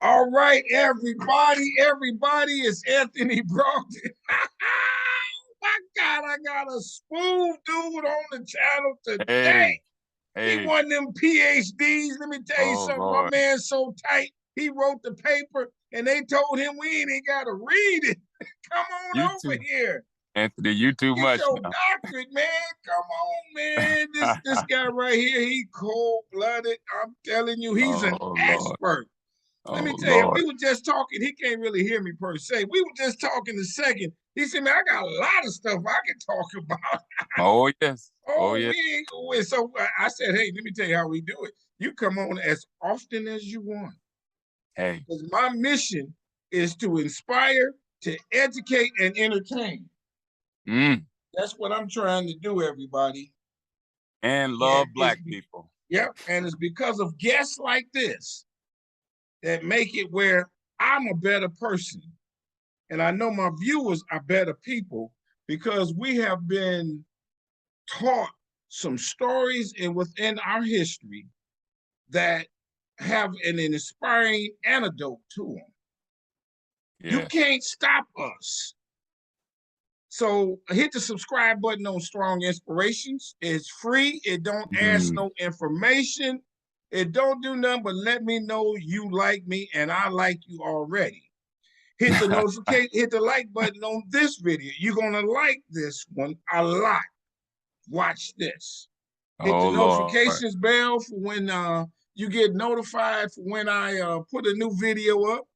All right, everybody, it's Anthony Brogdon. My God, I got a smooth dude on the channel today. Hey, He hey. won them PhDs. Let me tell you Oh, something. My Lord. man's so tight. He wrote the paper, and they told him we ain't got to read it. Come You on over too, here. Anthony. You too Get much your now. doctorate, man. Come on, man. This guy right here, he cold-blooded. I'm telling you, he's an Oh, Lord. expert. Let me Oh, tell you, Lord. we were just talking. He can't really hear me per se. We were just talking a second. He said, man, I got a lot of stuff I can talk about. Oh, yes. Oh, Oh, yes. we ain't going. So I said, hey, let me tell you how we do it. You come on as often as you want. Hey. Because my mission is to inspire, to educate, and entertain. Mm. That's what I'm trying to do, everybody. And And love black people. yep, and it's because of guests like this that make it where I'm a better person. And I know my viewers are better people because we have been taught some stories and within our history that have an inspiring antidote to them. You Yes. can't stop us. So hit the subscribe button on Strong Inspirations. It's free. It don't ask no information. It don't do nothing but let me know you like me and I like you already. Hit the notification, hit the like button on this video. You're gonna like this one a lot. Watch this. Hit the Oh, Lord. notifications bell for when you get notified for when I put a new video up.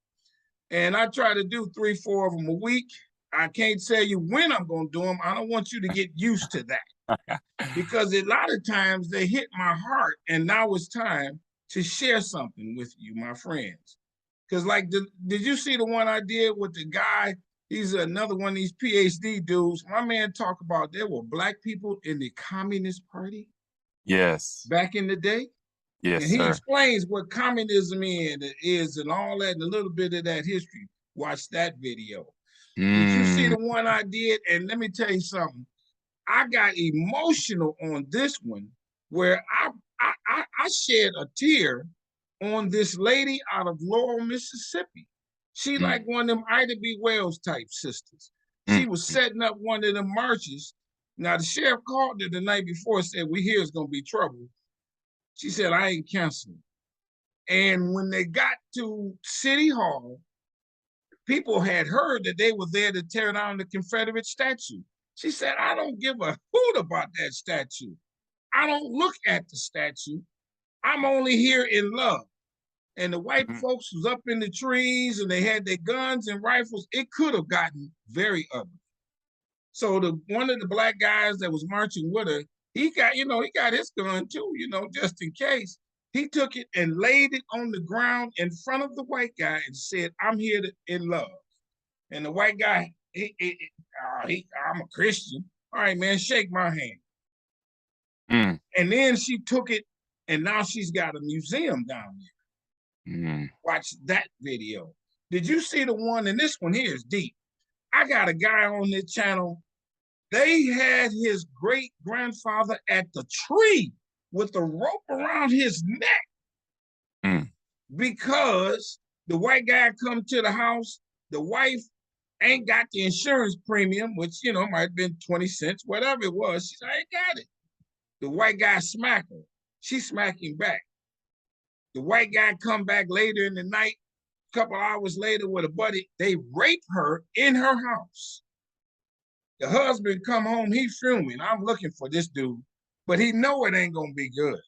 And I try to do 3, 4 of them a week. I can't tell you when I'm gonna do them. I don't want you to get used to that because a lot of times they hit my heart, and now it's time to share something with you, my friends. Because like, did you see the one I did with the guy? He's another one of these PhD dudes. My man talked about there were black people in the Communist Party Yes. back in the day. Yes, And he sir. explains what communism is and all that and a little bit of that history. Watch that video. Did you see Mm. the one I did? And let me tell you something. I got emotional on this one where I shed a tear on this lady out of Laurel, Mississippi. She like one of them Ida B. Wells type sisters. She was setting up one of them marches. Now the sheriff called her the night before and said, we hear it's gonna be trouble. She said, I ain't canceling. And when they got to City Hall, people had heard that they were there to tear down the Confederate statue. She said, I don't give a hoot about that statue. I don't look at the statue. I'm only here in love. And the white folks was up in the trees and they had their guns and rifles. It could have gotten very ugly. So one of the black guys that was marching with her, he got his gun too, just in case. He took it and laid it on the ground in front of the white guy and said, I'm here in love. And the white guy, I'm a Christian. All right, man, shake my hand. And then she took it, and now she's got a museum down there. Watch that video. Did you see the one? And this one here is deep. I got a guy on this channel. They had his great grandfather at the tree with a rope around his neck because the white guy come to the house. The wife ain't got the insurance premium, which might have been 20 cents, whatever it was. She said, I ain't got it. The white guy smacked her. She smacked him back. The white guy come back later in the night, a couple hours later with a buddy. They rape her in her house. The husband come home, he fuming. I'm looking for this dude, but he know it ain't gonna be good.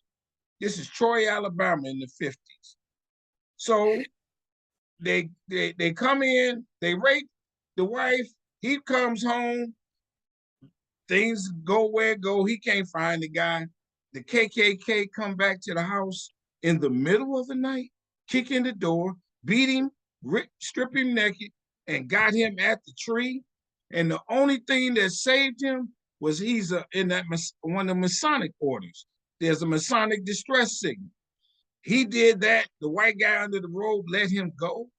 This is Troy, Alabama in the 50s. So they come in, they rape the wife. He comes home. Things go where it go. He can't find the guy. The KKK come back to the house in the middle of the night, kick in the door, beat him, strip him naked, and got him at the tree. And the only thing that saved him was he's in that one of the Masonic orders. There's a Masonic distress signal. He did that. The white guy under the robe let him go.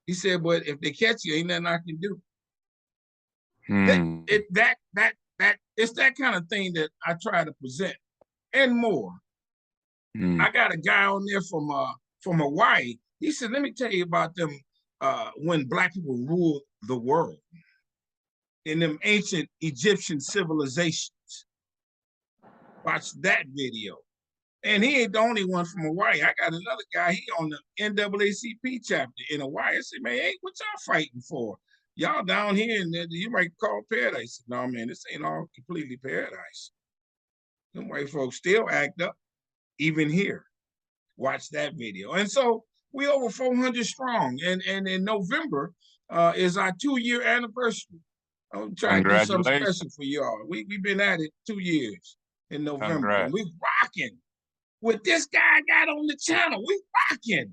He said, but if they catch you, ain't nothing I can do. It's that kind of thing that I try to present and more. I got a guy on there from Hawaii. He said, let me tell you about them when black people ruled the world in them ancient Egyptian civilizations. Watch that video. And he ain't the only one from Hawaii. I got another guy, he on the NAACP chapter in Hawaii. I said, man, hey, what y'all fighting for? Y'all down here, and you might call paradise. No, man, this ain't all completely paradise. Them white folks still act up, even here. Watch that video. And so we over 400 strong. And in November is our 2-year anniversary. I'm trying to do something special for y'all. We've been at it 2 years in November. Congrats. And we rocking. With this guy I got on the channel, we rocking.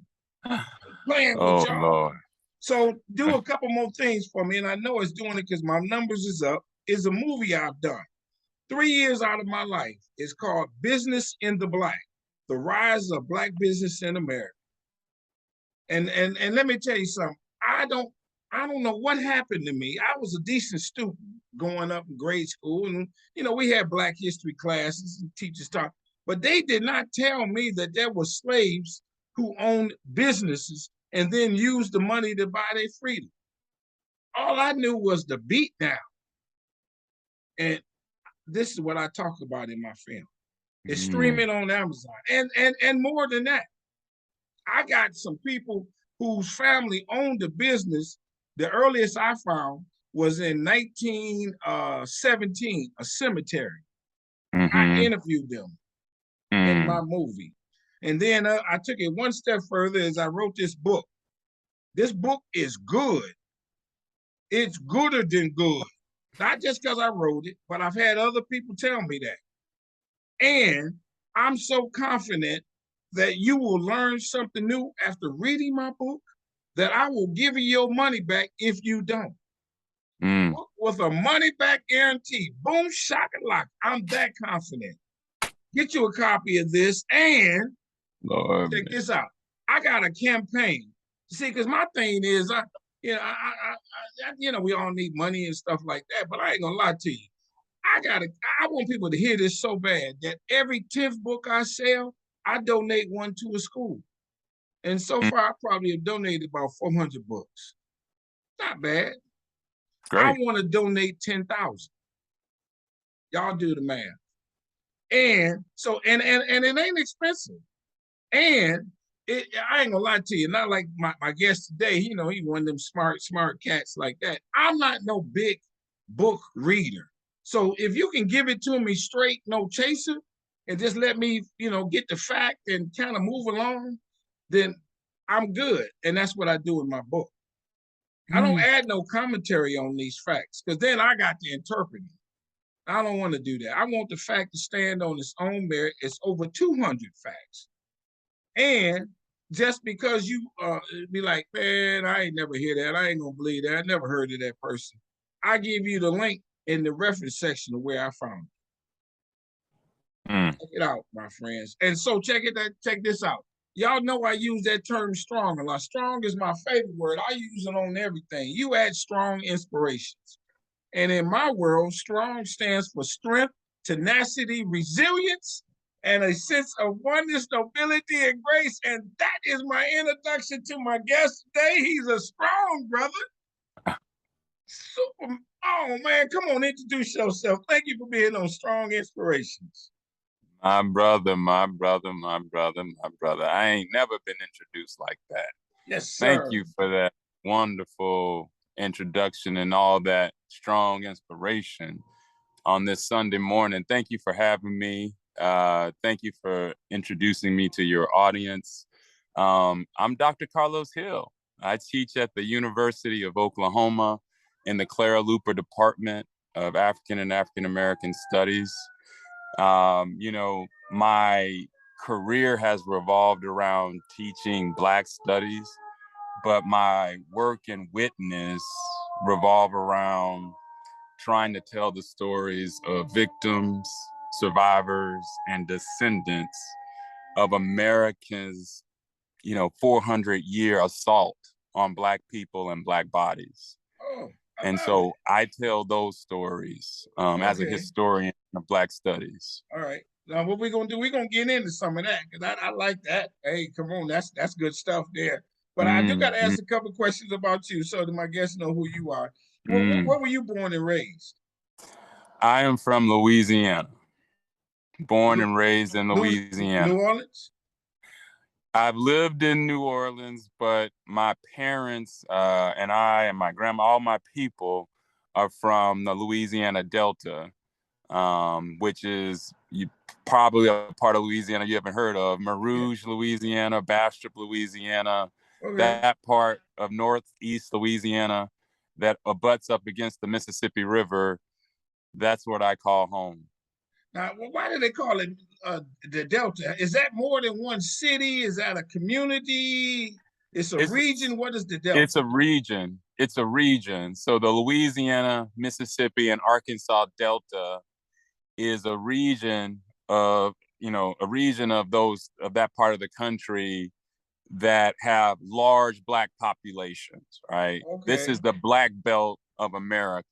Playing with y'all. Lord. So do a couple more things for me. And I know it's doing it because my numbers is up. It's a movie I've done. 3 years out of my life. It's called Business in the Black. The Rise of Black Business in America. And let me tell you something. I don't know what happened to me. I was a decent student going up in grade school. And, we had Black history classes and teachers taught. But they did not tell me that there were slaves who owned businesses and then used the money to buy their freedom. All I knew was the beat down. And this is what I talk about in my film. It's streaming on Amazon. And more than that, I got some people whose family owned a business. The earliest I found was in 1917, a cemetery. I interviewed them in my movie. And then I took it one step further as I wrote this book. This book is good. It's gooder than good. Not just because I wrote it, but I've had other people tell me that. And I'm so confident that you will learn something new after reading my book that I will give you your money back if you don't. With a money back guarantee. Boom, shakalaka. I'm that confident. Get you a copy of this and Lord, check this out. I got a campaign. See, because my thing is, we all need money and stuff like that, but I ain't gonna lie to you. I want people to hear this so bad that every 10th book I sell, I donate one to a school. And so far, I probably have donated about 400 books. Not bad. Great. I want to donate 10,000. Y'all do the math. And so, and it ain't expensive. And I ain't gonna lie to you, not like my guest today, he one of them smart cats like that. I'm not no big book reader. So if you can give it to me straight, no chaser, and just let me, get the fact and kind of move along, then I'm good. And that's what I do in my book. I don't add no commentary on these facts because then I got to interpret it. I don't want to do that. I want the fact to stand on its own merit. It's over 200 facts. And just because you be like, man, I ain't never hear that. I ain't gonna believe that. I never heard of that person. I give you the link in the reference section of where I found it. Check it out, my friends. And so check this out. Y'all know I use that term strong a lot. Strong is my favorite word. I use it on everything. You add strong inspirations. And in my world, strong stands for strength, tenacity, resilience, and a sense of oneness, nobility, and grace. And that is my introduction to my guest today. He's a strong brother. Super. Oh, man, come on, introduce yourself. Thank you for being on Strong Inspirations. My brother. I ain't never been introduced like that. Yes, sir. Thank you for that wonderful introduction and all that strong inspiration on this Sunday morning. Thank you for having me. Thank you for introducing me to your audience. I'm Dr. Carlos Hill. I teach at the University of Oklahoma in the Clara Luper Department of African and African American Studies. My career has revolved around teaching Black studies, but my work and witness revolve around trying to tell the stories of victims, survivors, and descendants of America's, 400-year assault on Black people and Black bodies. And so I tell those stories as a historian of Black studies. All right. Now, what we're going to do, we're going to get into some of that because I like that. Hey, come on. That's good stuff there. But I do got to mm, ask a couple questions about you so that my guests know who you are. Where mm. were you born and raised? I am from Louisiana, born Lu- and raised in Louisiana. New Orleans? I've lived in New Orleans, but my parents and I and my grandma, all my people are from the Louisiana Delta, which is probably a part of Louisiana you haven't heard of. Yeah. Marouge, Louisiana, Bastrop, Louisiana, Okay. that part of northeast Louisiana that abuts up against the Mississippi River. That's what I call home. Now, why do they call it the Delta? Is that more than one city? Is that a community? It's a It's region. What is the it's Delta? a region. It's a region. So the Louisiana, Mississippi, and Arkansas Delta is a region of a region of those of that part of the country that have large Black populations, right? This is Okay. the Black Belt of America.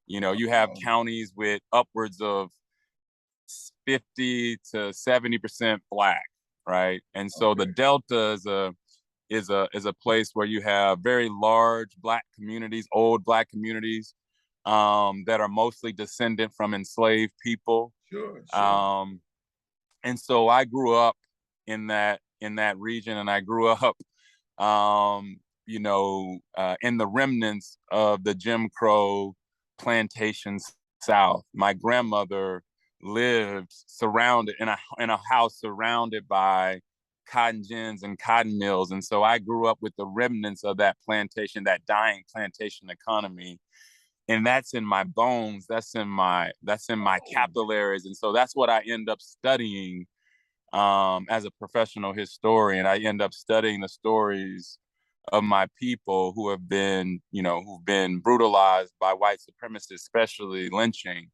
You have Oh, counties with upwards of 50 to 70% Black, right? And so the okay. Delta is a place where you have very large Black communities, old Black communities, that are mostly descendant from enslaved people. Sure, sure. Um, and so I grew up in that region, and I grew up, in the remnants of the Jim Crow plantation South. My grandmother lived surrounded in a house surrounded by cotton gins and cotton mills, and so I grew up with the remnants of that plantation, that dying plantation economy, and that's in my bones, that's in my Oh, capillaries, and so that's what I end up studying, as a professional historian. I end up studying the stories of my people who've been brutalized by white supremacists, especially lynching.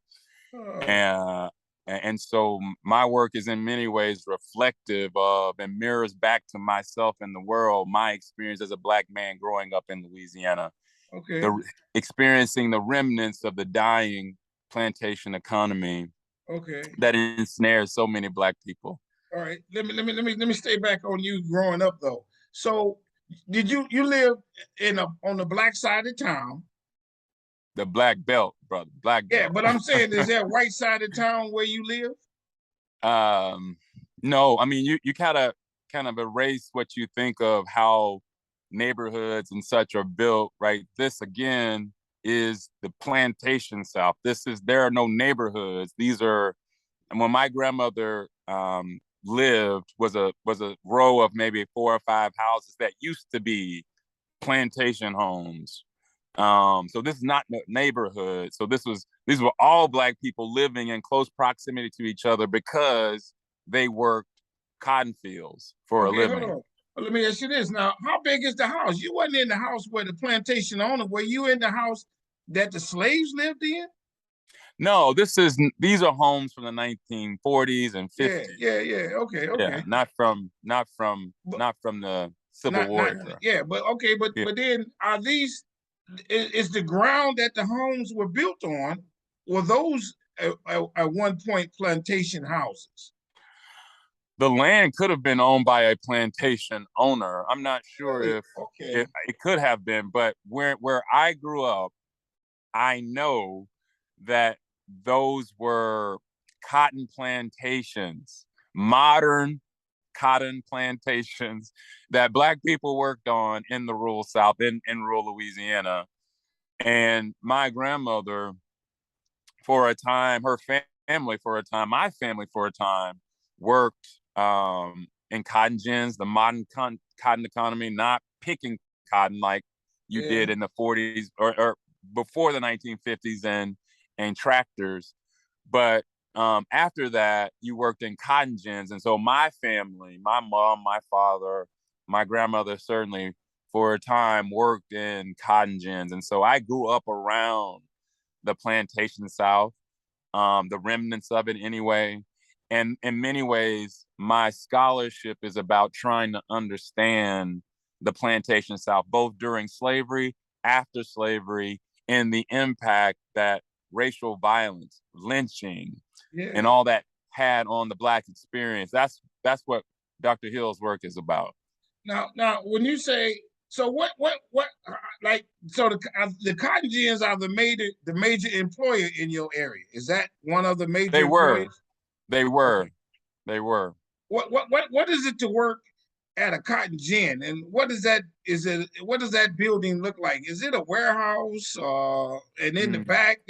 oh, And so my work is in many ways reflective of and mirrors back to myself and the world my experience as a Black man growing up in Louisiana, okay. the experiencing the remnants of the dying plantation economy Okay. that ensnares so many Black people. All right. Let me stay back on you growing up though. So did you live on the black side of town? The Black Belt, brother, Black Yeah, Belt. but I'm saying, is there a white side of town where you live? um, no, I mean you kind of erase what you think of how neighborhoods and such are built, right? This again is the plantation South. There are no neighborhoods. These are, and when my grandmother lived was a row of maybe 4 or 5 houses that used to be plantation homes. So this is not neighborhood. So these were all Black people living in close proximity to each other because they worked cotton fields for a Okay, hold living. on. Let me ask you this. Now, how big is the house? You wasn't in the house where the plantation owner, were you in the house that the slaves lived in? No, these are homes from the 1940s and Yeah, 50s. yeah, yeah. Okay, Yeah, okay. But not from the Civil not War not era. yeah, but okay, but Yeah. but then are these is the ground that the homes were built on, were those at one point plantation houses? The land could have been owned by a plantation owner. I'm not sure Really? if Okay. it could have been, but where I grew up, I know that those were cotton plantations, modern cotton plantations that Black people worked on in the rural South, in rural Louisiana. And my grandmother, for a time, her family for a time, my family for a time, worked in cotton gins, the modern cotton economy, not picking cotton like you Yeah. did in the 40s or before the 1950s and tractors. But after that, you worked in cotton gins. And so my family, my mom, my father, my grandmother certainly for a time worked in cotton gins. And so I grew up around the plantation South, the remnants of it anyway. And in many ways, my scholarship is about trying to understand the plantation South, both during slavery, after slavery, and the impact that racial violence, lynching, and Yeah. all that had on the Black experience. That's what Dr. Hill's work is about. Now, when you say so, like so the cotton gins are the major employer in your area. Is that one of the major They were, employers? they Okay. were, they were. What is it to work at a cotton gin, and what is that? Is it what does that building look like? Is it a warehouse? And in the Mm, back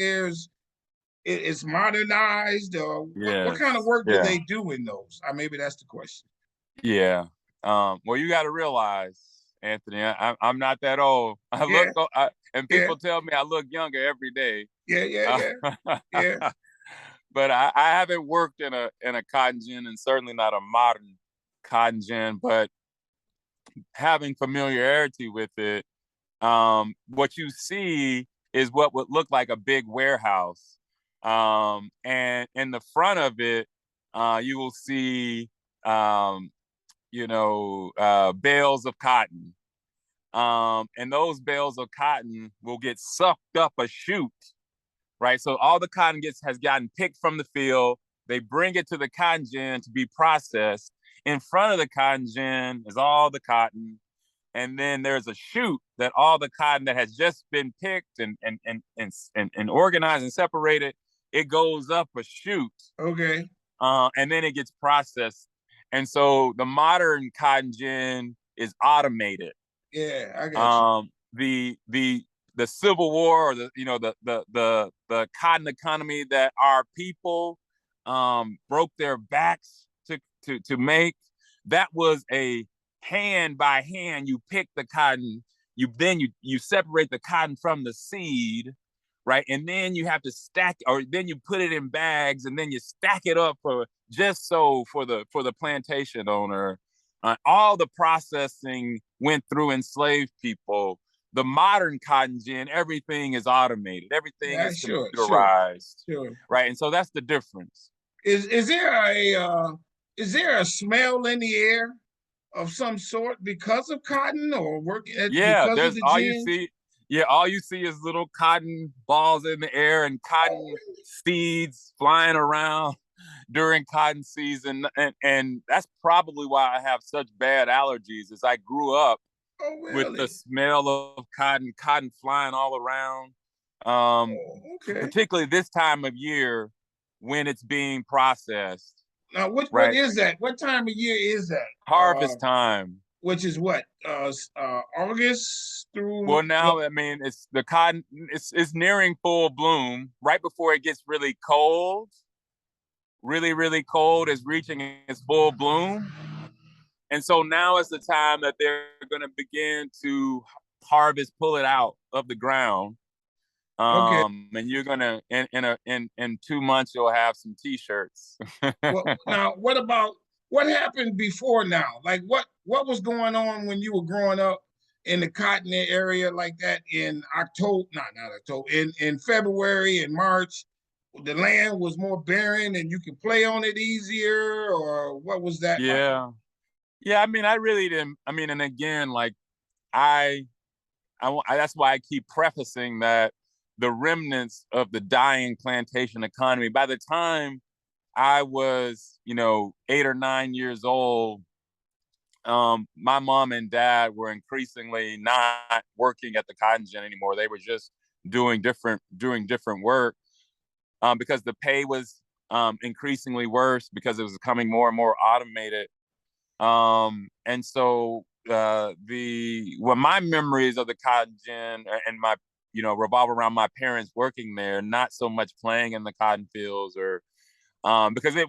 it's modernized. What kind of yes, work do yeah, they do in those? Maybe that's the question. yeah. Well, you got to realize, Anthony, I'm not that old. Yeah, And yeah, people tell me I look younger every day. yeah, yeah, Uh, yeah, yeah. but I haven't worked in a cotton gin, and certainly not a modern cotton gin. But having familiarity with it, what you see is what would look like a big warehouse. And in the front of it, you will see, um, bales of cotton. And those bales of cotton will get sucked up a chute, right? So all the cotton has gotten picked from the field. They bring it to the cotton gin to be processed. In front of the cotton gin is all the cotton, and then there's a chute that all the cotton that has just been picked and organized and separated, it goes up a chute, Okay. and then it gets processed. And so the modern cotton gin is automated. Yeah, I got you. The Civil War, or the cotton economy that our people broke their backs to make, that was a hand by hand. You pick the cotton, you separate the cotton from the seed, right? And then you have to stack, or then you put it in bags, and then you stack it up for just so for the plantation owner. All the processing went through enslaved people. The modern cotton gin, everything is automated, everything Yeah, is sure, sure, computerized, sure. right? And so that's the difference. Is there is there a smell in the air of some sort because of cotton or Yeah, because of there's the all you gins? see. Yeah, all you see is little cotton balls in the air and Oh, cotton really? seeds flying around during cotton season. And that's probably why I have such bad allergies, is I grew up Oh, with the really? smell of cotton flying all around. Um, Oh, okay. Particularly this time of year when it's being processed, Now, what right? is that? What time of year is that? Harvest time. Which is what? August through Well, now I mean it's the cotton. It's nearing full bloom. Right before it gets really cold, really cold, is reaching its full bloom, and so now is the time that they're going to begin to harvest, pull it out of the ground. okay. And you're gonna in 2 months you'll have some t-shirts. Well, now what about what happened before now? Like what was going on when you were growing up in the cotton area like that in October? Not October. In February and March, the land was more barren and you could play on it easier, or what was that like? Yeah, yeah. I mean, I really didn't. I mean, and again, like I, that's why I keep prefacing that the remnants of the dying plantation economy. By the time I was, 8 or 9 years old, my mom and dad were increasingly not working at the cotton gin anymore. They were just doing different work, because the pay was increasingly worse because it was becoming more and more automated. And so my memories of the cotton gin and my revolve around my parents working there, not so much playing in the cotton fields, or because I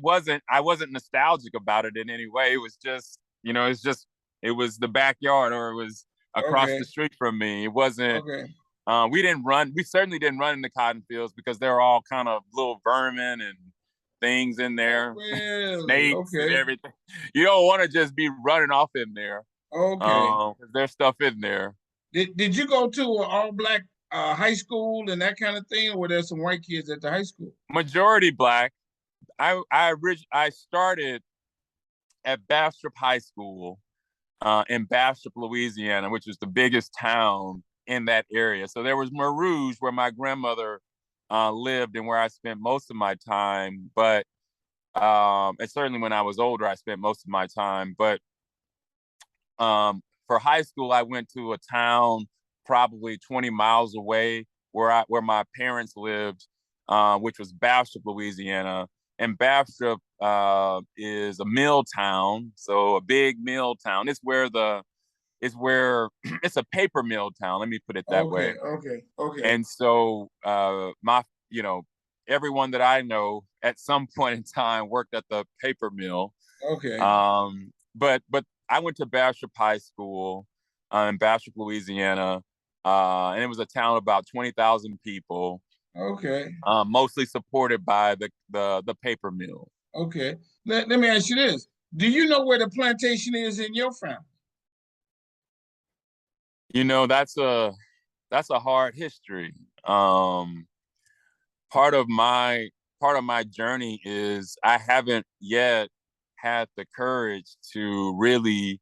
wasn't nostalgic about it in any way. It was just, it was the backyard, or it was across Okay, the street from me. It wasn't. okay. We certainly didn't run in the cotton fields because there were all kind of little vermin and things in Oh, there, really? snakes and Okay, everything. You don't want to just be running off in there. okay. There's stuff in there. Did you go to an all black high school and that kind of thing, or were there some white kids at the high school? Majority black. I started at Bastrop High School in Bastrop, Louisiana, which is the biggest town in that area. So there was Mer Rouge, where my grandmother lived and where I spent most of my time. But and certainly when I was older, I spent most of my time. But For high school, I went to a town probably 20 miles away where my parents lived, which was Bastrop, Louisiana. And Bastrop is a mill town, so a big mill town. It's a paper mill town. Let me put it that way. Okay. And so everyone that I know at some point in time worked at the paper mill. Okay. But I went to Bastrop High School in Bastrop, Louisiana, and it was a town of about 20,000 people. Okay. Mostly supported by the paper mill. Okay. Let me ask you this. Do you know where the plantation is in your family? That's a hard history. Part of my journey is I haven't yet had the courage to really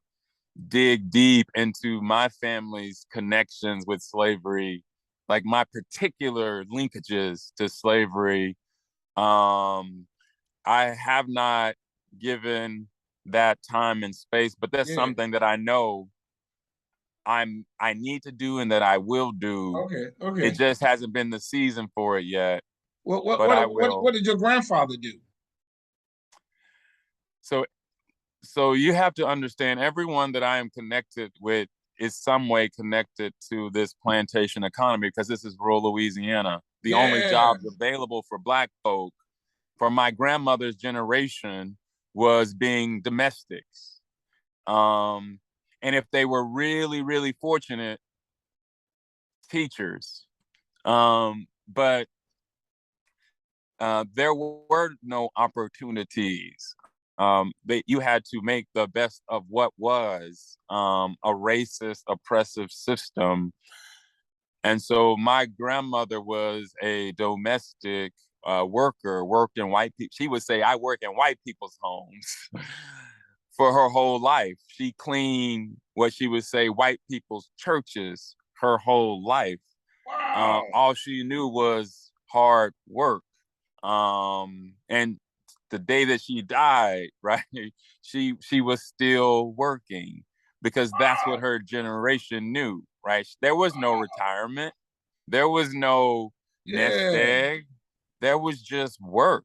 dig deep into my family's connections with slavery, like my particular linkages to slavery. I have not given that time and space, but that's something that I know I need to do and that I will do. Okay. It just hasn't been the season for it yet. What I will. What did your grandfather do? So you have to understand, everyone that I am connected with is some way connected to this plantation economy, because this is rural Louisiana. The only jobs available for Black folk for my grandmother's generation was being domestics. And if they were really, really fortunate, teachers. But there were no opportunities. You had to make the best of what was a racist, oppressive system. And so my grandmother was a domestic worker, worked in white people. She would say, I work in white people's homes for her whole life. She cleaned what she would say white people's churches her whole life. Wow. All she knew was hard work. And the day that she died, right, she was still working, because that's what her generation knew, right? There was no retirement. There was no nest egg. There was just work.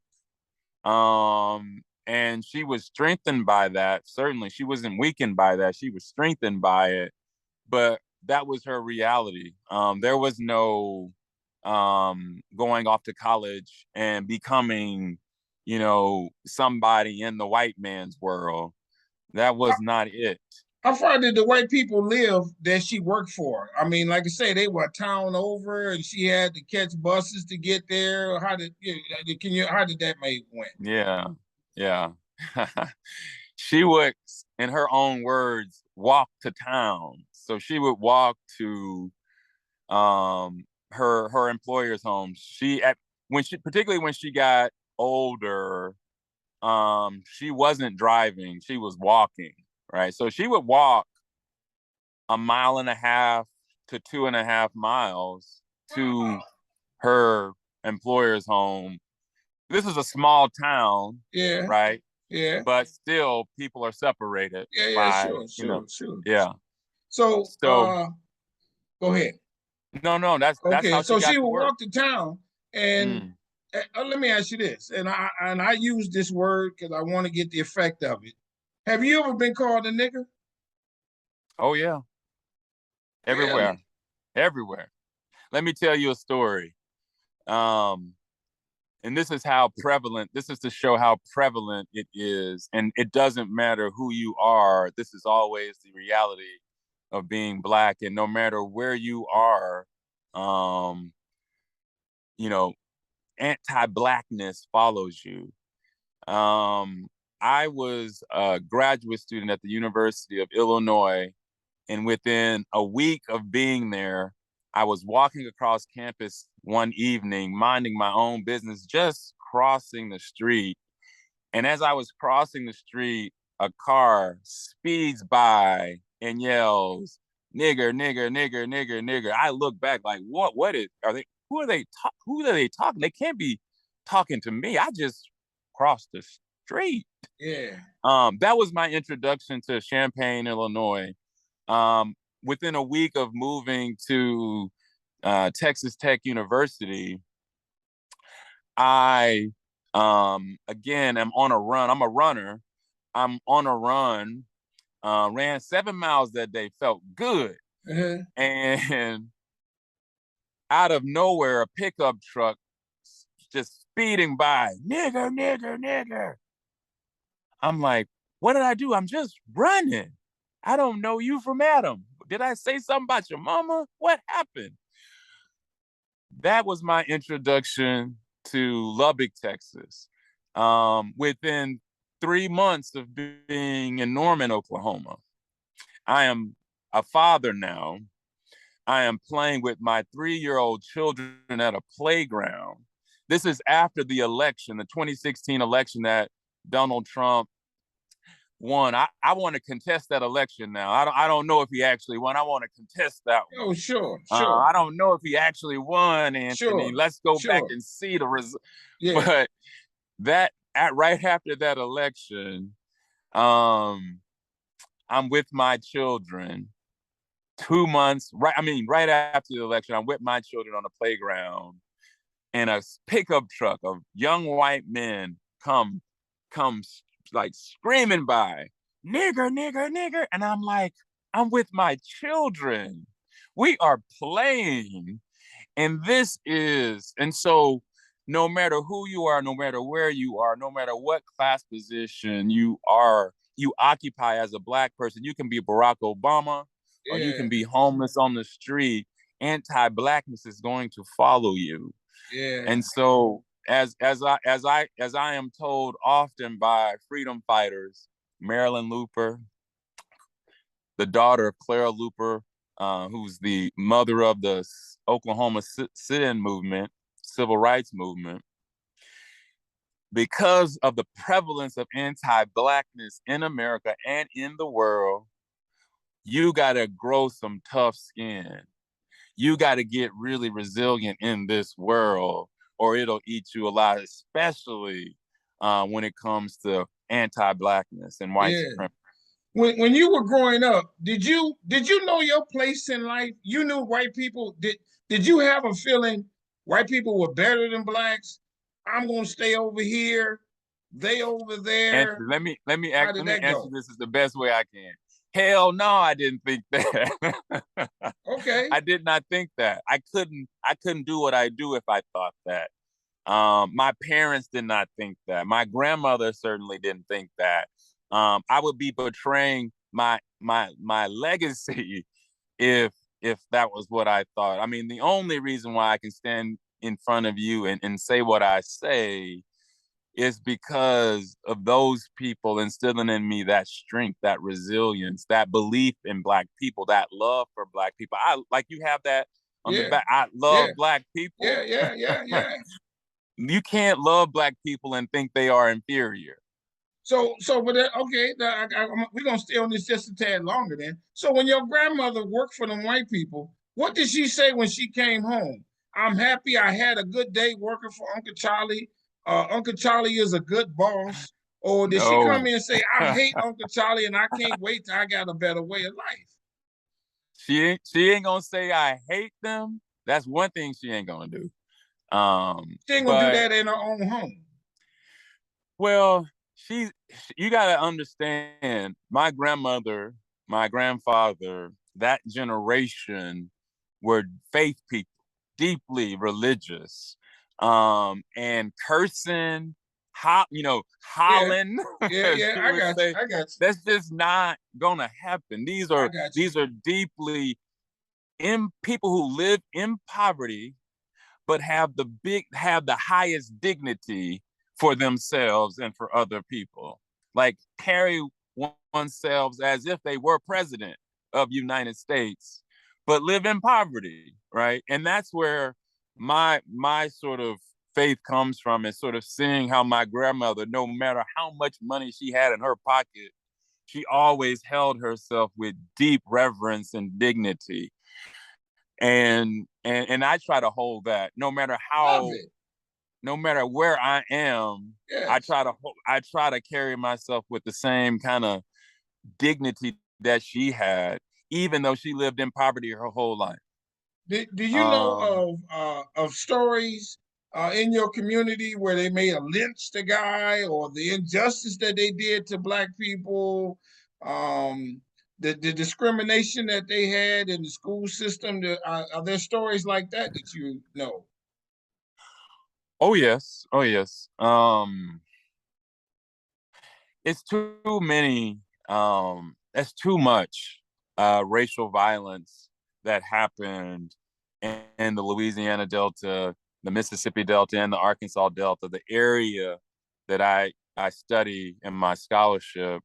And she was strengthened by that. Certainly, she wasn't weakened by that. She was strengthened by it. But that was her reality. There was no going off to college and becoming, somebody in the white man's world. That was not it. How far did the white people live that she worked for? I mean, like I say, they were a town over, and she had to catch buses to get there. How did How did that make went? Yeah. She would, in her own words, walk to town. So she would walk to her employer's home. Particularly when she got older, she wasn't driving, she was walking, right? So she would walk 1.5 to 2.5 miles to her employer's home. This is a small town, right? Yeah. But still, people are separated by, Sure. Yeah. So, go ahead. No, that's Okay, how she so got she to would work. walk to town, and let me ask you this, and I use this word because I want to get the effect of it. Have you ever been called a nigger? Oh yeah, everywhere, Really? everywhere. Let me tell you a story. And this is how prevalent. This is to show how prevalent it is, and it doesn't matter who you are. This is always the reality of being Black, and no matter where you are, you know, anti-Blackness follows you. I was a graduate student at the University of Illinois, and within a week of being there, I was walking across campus one evening, minding my own business, just crossing the street. And as I was crossing the street, a car speeds by and yells, "Nigger, nigger, nigger, nigger, nigger." I look back like, who are they talking? They can't be talking to me. I just crossed the street. Yeah. That was my introduction to Champaign, Illinois. Within a week of moving to Texas Tech University, I again am on a run. I'm a runner. I'm on a run. Ran 7 miles that day. Felt good. And out of nowhere, a pickup truck just speeding by. Nigger, nigger, nigger. I'm like, what did I do? I'm just running. I don't know you from Adam. Did I say something about your mama? What happened? That was my introduction to Lubbock, Texas. Within 3 months of being in Norman, Oklahoma, I am a father now. I am playing with my 3-year-old children at a playground. This is after the election, the 2016 election that Donald Trump won. I want to contest that election now. I don't know if he actually won. I want to contest that one. Oh, sure. I don't know if he actually won, Anthony. Sure. Let's go back and see the result. Yeah. But right after that election, I'm with my children. 2 months, right after the election, I'm with my children on the playground, and a pickup truck of young white men comes like screaming by, nigger, nigger, nigger. And I'm like, I'm with my children. We are playing. And so no matter who you are, no matter where you are, no matter what class position you occupy as a Black person, you can be Barack Obama, or you can be homeless on the street. Anti-Blackness is going to follow you. Yeah. And so as I am told often by freedom fighters, Marilyn Looper, the daughter of Clara Looper, who's the mother of the Oklahoma sit-in movement, civil rights movement, because of the prevalence of anti-Blackness in America and in the world, you got to grow some tough skin. You got to get really resilient in this world, or it'll eat you alive, especially when it comes to anti-Blackness and white supremacy. When you were growing up, did you know your place in life? You knew white people. Did you have a feeling white people were better than Blacks? I'm gonna stay over here, they over there. And let me answer go? this is the best way I can. Hell no, I didn't think that. Okay. I did not think that. I couldn't do what I do if I thought that. My parents did not think that. My grandmother certainly didn't think that. I would be betraying my legacy if that was what I thought. I mean, the only reason why I can stand in front of you and say what I say is because of those people instilling in me that strength, that resilience, that belief in Black people, that love for Black people. I like you have that on the back. I love Black people. Yeah. You can't love Black people and think they are inferior. But okay, we're gonna stay on this just a tad longer then. So when your grandmother worked for them white people, what did she say when she came home? I'm happy I had a good day working for Uncle Charlie. Uncle Charlie is a good boss. Or did she come in and say, I hate Uncle Charlie and I can't wait till I got a better way of life? She ain't gonna say I hate them. That's one thing she ain't gonna do. She ain't gonna do that in her own home. Well, you gotta understand, my grandmother, my grandfather, that generation were faith people, deeply religious, and cursing, hollering. Yeah. I got you. That's just not gonna happen. These are deeply people who live in poverty, but have the highest dignity for themselves and for other people. Like carry oneself as if they were president of United States, but live in poverty, right? And that's where my sort of faith comes from, is sort of seeing how my grandmother, no matter how much money she had in her pocket, she always held herself with deep reverence and dignity. And I try to hold that no matter where I am. I try to carry myself with the same kind of dignity that she had, even though she lived in poverty her whole life. Do you Um, know of stories in your community where they may have lynched a guy, or the injustice that they did to black people, um, the discrimination that they had in the school system? Are there stories like that that you know? oh yes, oh yes. It's too many. That's too much racial violence that happened in the Louisiana Delta, the Mississippi Delta, and the Arkansas Delta, the area that I study in my scholarship.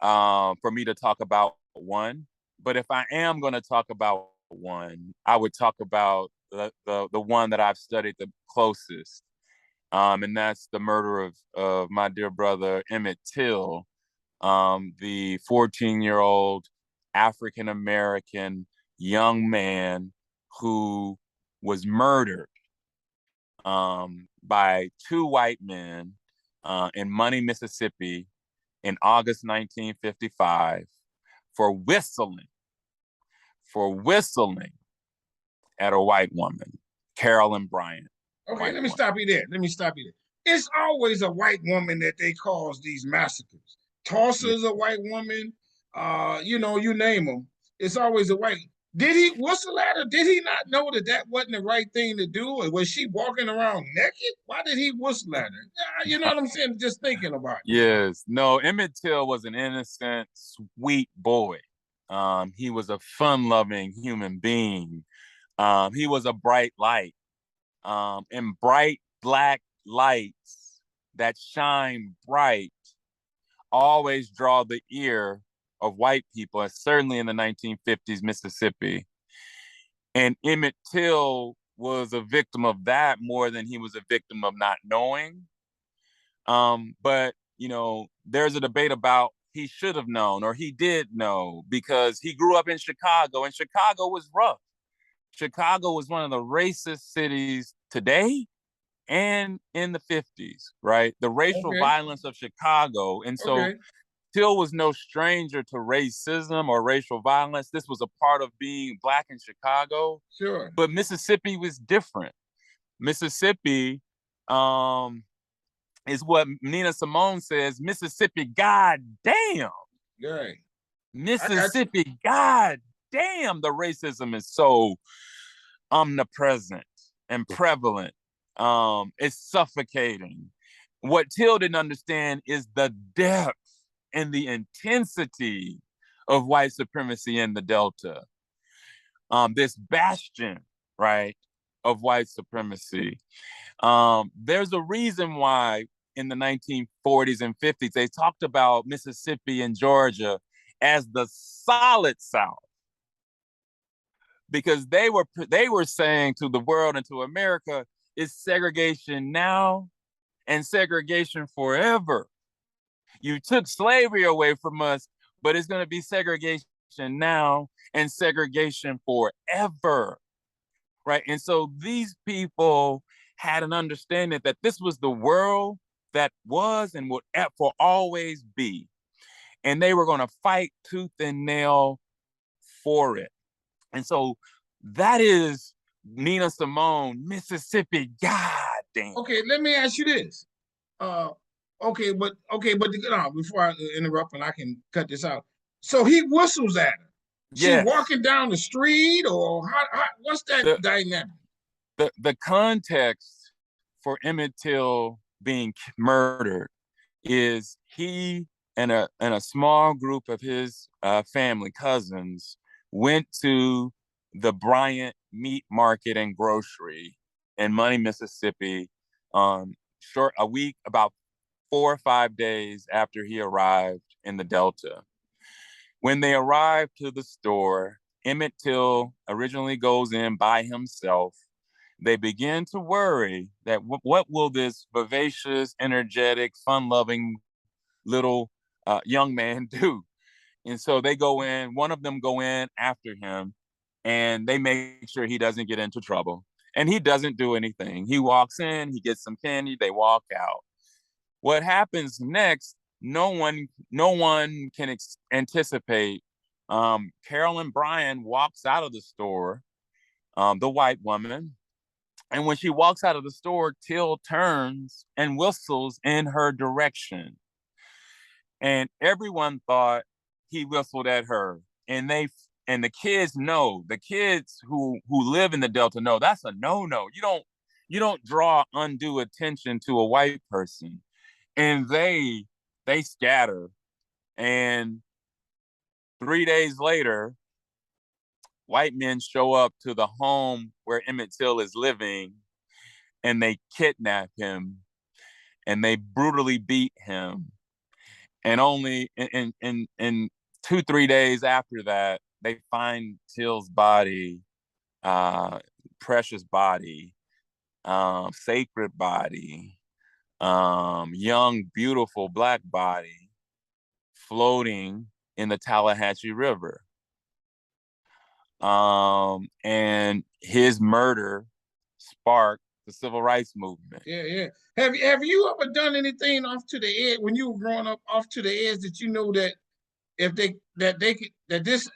For me to talk about one, but if I am going to talk about one, I would talk about the one that I've studied the closest, and that's the murder of my dear brother Emmett Till, the 14-year-old African American young man who was murdered by two white men in Money, Mississippi, in August 1955 for whistling at a white woman, Carolyn Bryant. Okay, White let me woman. stop you there. Let me stop you there. It's always a white woman that they cause these massacres. Yeah. Tulsa's a white woman. You name them. It's always a white. Did he whistle at her? Did he not know that that wasn't the right thing to do? Or was she walking around naked? Why did he whistle at her? You know what I'm saying? Just thinking about it. Yes. No, Emmett Till was an innocent, sweet boy. He was a fun-loving human being. He was a bright light. And bright black lights that shine bright always draw the ear of white people, and certainly in the 1950s Mississippi. And Emmett Till was a victim of that more than he was a victim of not knowing. But there's a debate about he should have known or he did know because he grew up in Chicago, and Chicago was rough. Chicago was one of the racist cities today and in the 50s, right? The racial Okay, violence of Chicago. And so okay, Till was no stranger to racism or racial violence. This was a part of being black in Chicago. sure. But Mississippi was different. Mississippi is what Nina Simone says, Mississippi, god damn. Right. I got you. Mississippi, god damn, the racism is so omnipresent and prevalent. It's suffocating. What Till didn't understand is the depth and the intensity of white supremacy in the Delta. This bastion, right, of white supremacy. There's a reason why in the 1940s and 50s they talked about Mississippi and Georgia as the solid South, because they were saying to the world and to America, it's segregation now and segregation forever. You took slavery away from us, but it's going to be segregation now and segregation forever, right? And so these people had an understanding that this was the world that was and would for always be, and they were going to fight tooth and nail for it. And so that is Nina Simone, Mississippi. God damn. Okay, let me ask you this. Uh, but before I interrupt and I can cut this out. So he whistles at her. She Yes. walking down the street, or what's that The, dynamic? the context for Emmett Till being murdered is he and a small group of his family cousins went to the Bryant Meat Market and Grocery in Money, Mississippi, a week, about 4 or 5 days after he arrived in the Delta. When they arrive to the store, Emmett Till originally goes in by himself. They begin to worry that what will this vivacious, energetic, fun-loving little young man do? And so they go in, one of them go in after him, and they make sure he doesn't get into trouble. And he doesn't do anything. He walks in, he gets some candy, they walk out. What happens next, no one can anticipate, Carolyn Bryan walks out of the store, the white woman. And when she walks out of the store, Till turns and whistles in her direction. And everyone thought he whistled at her. And the kids know, the kids who live in the Delta know that's a no-no. You don't draw undue attention to a white person. And they scatter. And 3 days later, white men show up to the home where Emmett Till is living, and they kidnap him and they brutally beat him. And only in 2-3 days after that, they find Till's body, precious body, sacred body, young, beautiful black body floating in the Tallahatchie River. And his murder sparked the civil rights movement. Yeah, yeah. Have you ever done anything off to the edge when you were growing up, off to the edge, that you know that if they could, that this,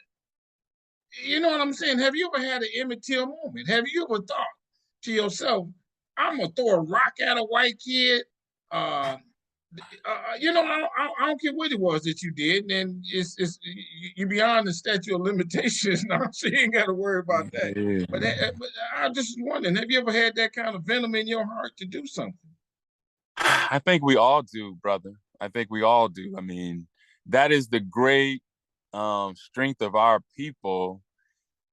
you know what I'm saying? Have you ever had an Emmett Till moment? Have you ever thought to yourself, I'm gonna throw a rock at a white kid? Uh, you know, I don't care what it was that you did, and it's you beyond the statute of limitations now, so you ain't got to worry about that. Yeah. But I'm just wondering, have you ever had that kind of venom in your heart to do something? I think we all do, brother. I think we all do. I mean, that is the great strength of our people,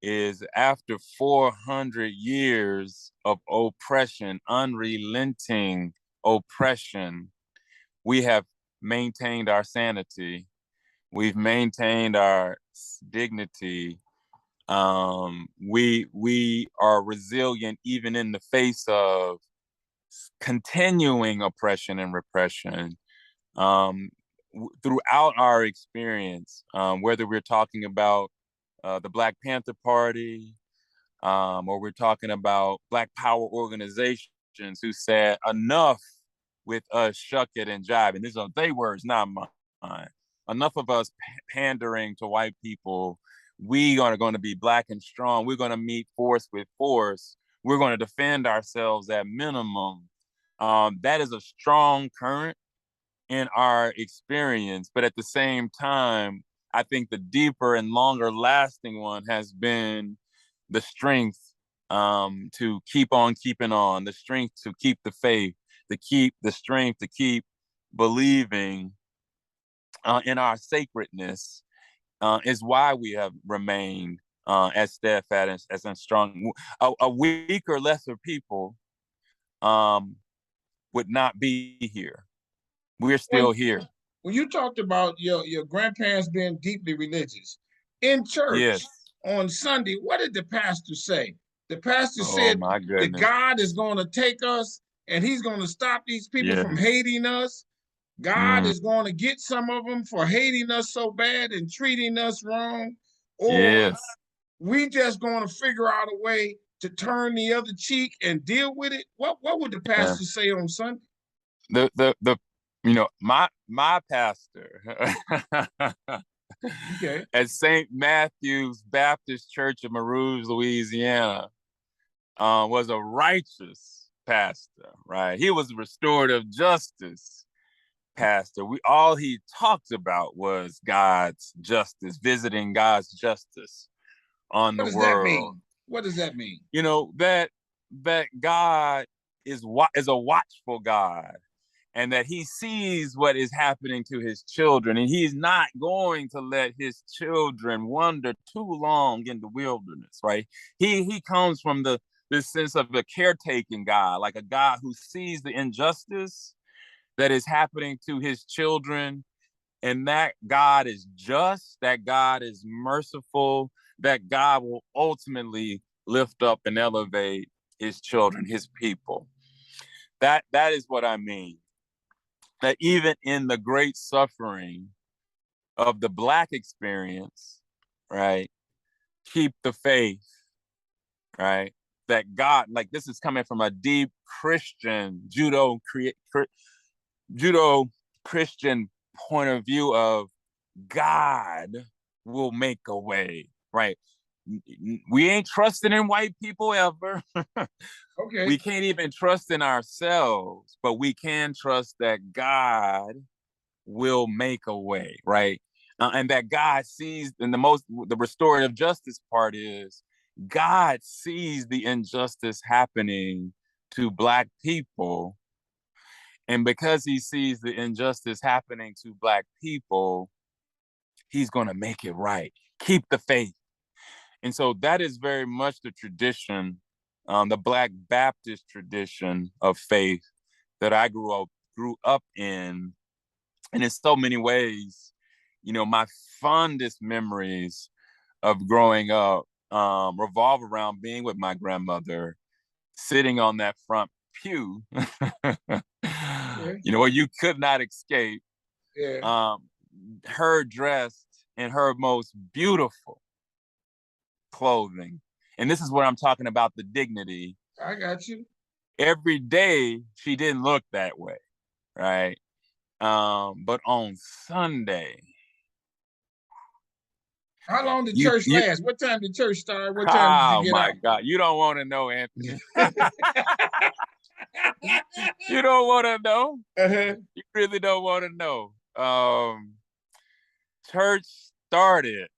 is after 400 years of oppression, unrelenting oppression, we have maintained our sanity. We've maintained our dignity. We are resilient even in the face of continuing oppression and repression. Throughout our experience, whether we're talking about the Black Panther Party, or we're talking about Black Power organizations who said enough with us shuck it and jive. And these are their words, not mine. Enough of us pandering to white people. We are going to be black and strong. We're going to meet force with force. We're going to defend ourselves at minimum. That is a strong current in our experience. But at the same time, I think the deeper and longer lasting one has been the strength to keep on keeping on, the strength to keep the faith, the strength to keep believing in our sacredness, is why we have remained as steadfast, as strong. A weaker, lesser people would not be here. We're still here. When you talked about your grandparents being deeply religious, in church Yes. on Sunday, what did the pastor say? The pastor Oh said my that goodness. God is going to take us and he's going to stop these people from Yes. hating us. God is going to get some of them for hating us so bad and treating us wrong. Or Yes. we just going to figure out a way to turn the other cheek and deal with it. What would the pastor say on Sunday? The my pastor Okay. at St. Matthew's Baptist Church of Marouge, Louisiana, was a righteous pastor, right? He was a restorative justice pastor. All he talked about was God's justice, visiting God's justice on the world. What does that mean? What does that mean? You know, that God is a watchful God, and that he sees what is happening to his children, and he's not going to let his children wander too long in the wilderness, right? He comes from this sense of a caretaking God, like a God who sees the injustice that is happening to his children, and that God is just, that God is merciful, that God will ultimately lift up and elevate his children, his people. That is what I mean. That even in the great suffering of the Black experience, right, keep the faith, right? That God, like, this is coming from a deep Christian, Judo Christian point of view of God will make a way, right? We ain't trusting in white people ever. Okay. We can't even trust in ourselves, but we can trust that God will make a way, right? And that God sees, and the restorative justice part is God sees the injustice happening to Black people. And because he sees the injustice happening to Black people, he's going to make it right. Keep the faith. And so that is very much the tradition, the Black Baptist tradition of faith that I grew up in. And in so many ways, my fondest memories of growing up revolve around being with my grandmother, sitting on that front pew, where you could not escape. Yeah. Her dressed in her most beautiful clothing. And this is what I'm talking about, the dignity. I got you. Every day she didn't look that way, right? But on Sunday. How long did church last? What time did church start? What time did you get out? Oh my God. You don't want to know, Anthony. You don't want to know. You really don't want to know. Church started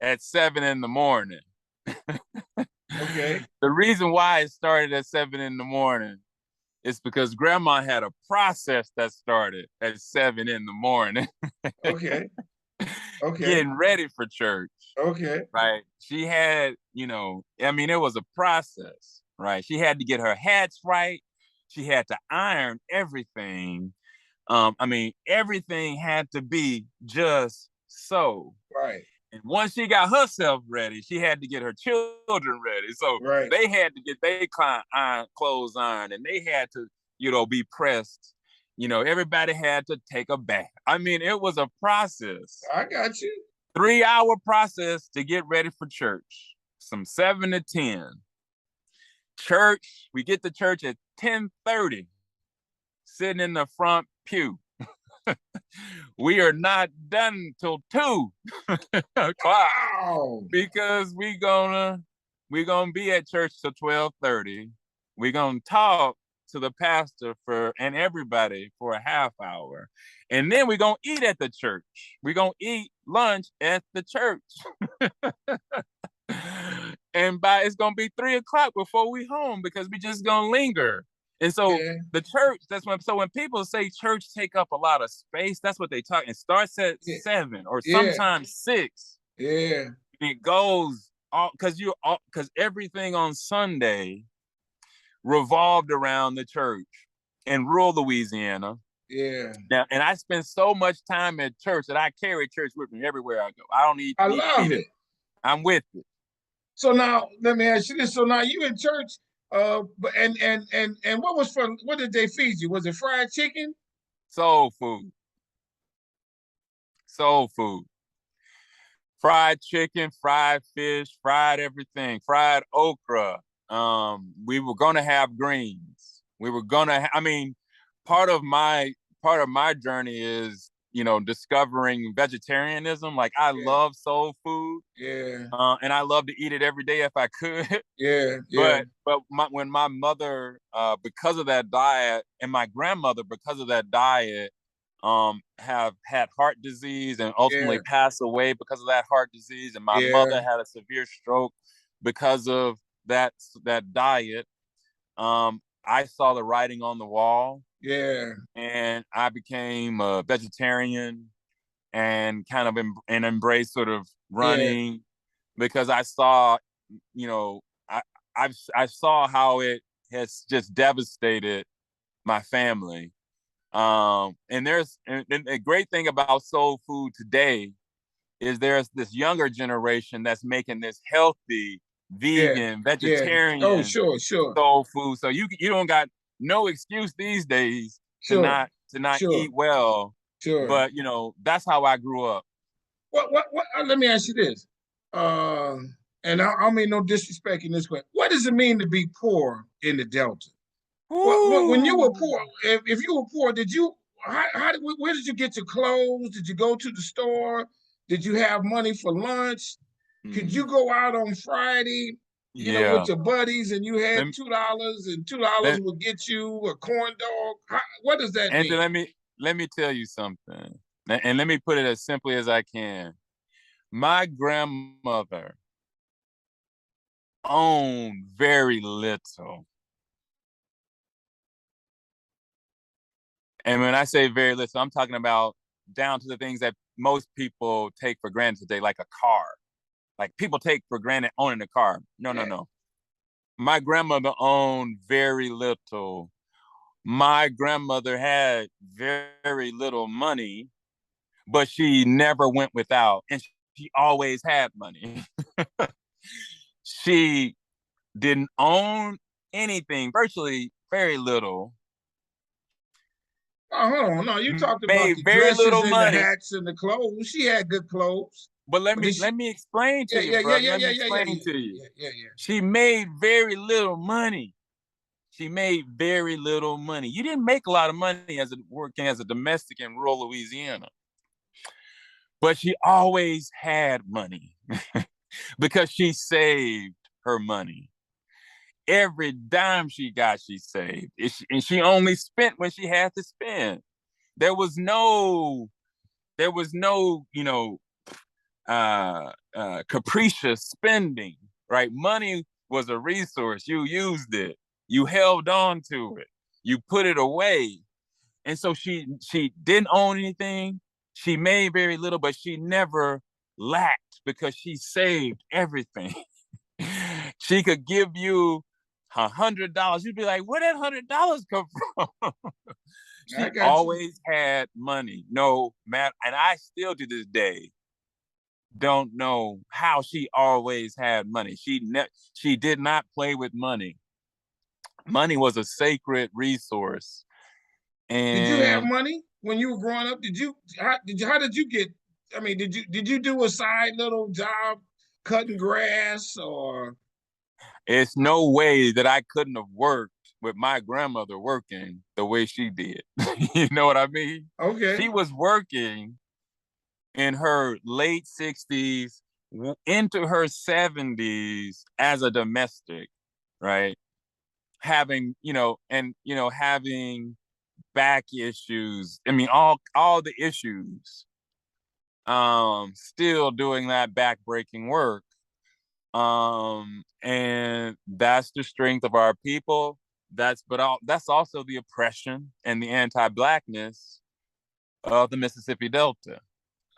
at 7 a.m. Okay. The reason why it started at 7 a.m. is because grandma had a process that started at 7 a.m. Okay. Okay. Getting ready for church. Okay. Right. She had, it was a process, right? She had to get her hats right. She had to iron everything. Everything had to be just so. Right. And once she got herself ready, she had to get her children ready. So they had to get their clothes ironed, and they had to, be pressed. Everybody had to take a bath. It was a process. I got you. 3-hour process to get ready for church. From 7 to 10. Church, we get to church at 10:30, sitting in the front pew. We are not done till 2 o'clock. Wow. Because we gonna be at church till 12:30. We're gonna talk to the pastor and everybody for a half hour. And then we're gonna eat at the church. We're gonna eat lunch at the church. And it's gonna be 3 o'clock before we home because we just gonna linger. And so the church, when people say church take up a lot of space, that's what they talk. It starts at 7 or sometimes 6. Yeah. It goes because everything on Sunday revolved around the church in rural Louisiana. Yeah. Now, and I spend so much time at church that I carry church with me everywhere I go. I don't need. I love it. I'm with it. So now let me ask you this. So now you in church, and what did they feed you? Was it fried chicken? Soul food. Fried chicken, fried fish, fried everything, fried okra. We were gonna have greens. We were gonna. Part of my journey is discovering vegetarianism. Like I love soul food. Yeah. And I love to eat it every day if I could. Yeah. But when my mother, because of that diet, and my grandmother, because of that diet, have had heart disease and ultimately passed away because of that heart disease. And my mother had a severe stroke because of that diet. I saw the writing on the wall. Yeah. And I became a vegetarian and kind of embraced sort of running because I saw, I saw how it has just devastated my family. And a great thing about soul food today is there's this younger generation that's making this healthy, vegan, vegetarian, soul food. So you don't got no excuse these days to not eat well. But that's how I grew up. What let me ask you this. And I mean no disrespect in this way. What does it mean to be poor in the Delta? When you were poor, if you were poor, where did you get your clothes? Did you go to the store? Did you have money for lunch? Could Mm. you go out on Friday, with Yeah. your buddies and you had Let me, $2 and $2 let, would get you a corn dog? What does that Angela, mean? let me tell you something. And let me put it as simply as I can. My grandmother owned very little. And when I say very little, I'm talking about down to the things that most people take for granted today, like a car. Like people take for granted owning a car. No, no, Yeah. no. My grandmother owned very little. My grandmother had very little money, but she never went without, and she always had money. She didn't own anything, virtually very little, Oh, hold on. No, you talked about made the very dresses little and the money. hats and the clothes. She had good clothes. But let But me did she? let me explain to Yeah, you, yeah, yeah, brother. yeah, Let yeah, me yeah, yeah, explain yeah, to you. yeah, yeah, yeah. She made very little money. She made very little money. You didn't make a lot of money as working as a domestic in rural Louisiana, but she always had money because she saved her money. Every dime she got, she saved, and she only spent when she had to spend. There was no, capricious spending. Right? Money was a resource. You used it. You held on to it. You put it away. And so she didn't own anything. She made very little, but she never lacked because she saved everything. She could give you $100. You'd be like, where did $100 come from? I She got you. always had money. No matter, and I still to this day don't know how she always had money. She did not play with money. Money was a sacred resource. Did you have And money when you were growing up? How did you get? I mean, did you do a side little job cutting grass or? it's no way that I couldn't have worked with my grandmother working the way she did. You know what I mean? Okay. She was working in her late 60s into her 70s as a domestic, right? Having, having back issues. I mean, all the issues. Still doing that back-breaking work. And that's the strength of our people. That's also the oppression and the anti-blackness of the Mississippi Delta.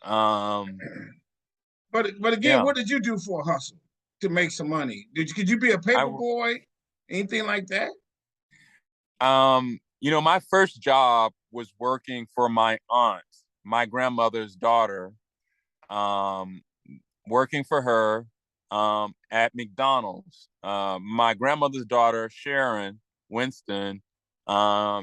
Um, But again, yeah, what did you do for a hustle to make some money? Could you be a paper I boy, anything like that? my first job was working for my aunt, my grandmother's daughter, um, working for her at McDonald's. My grandmother's daughter, Sharon Winston,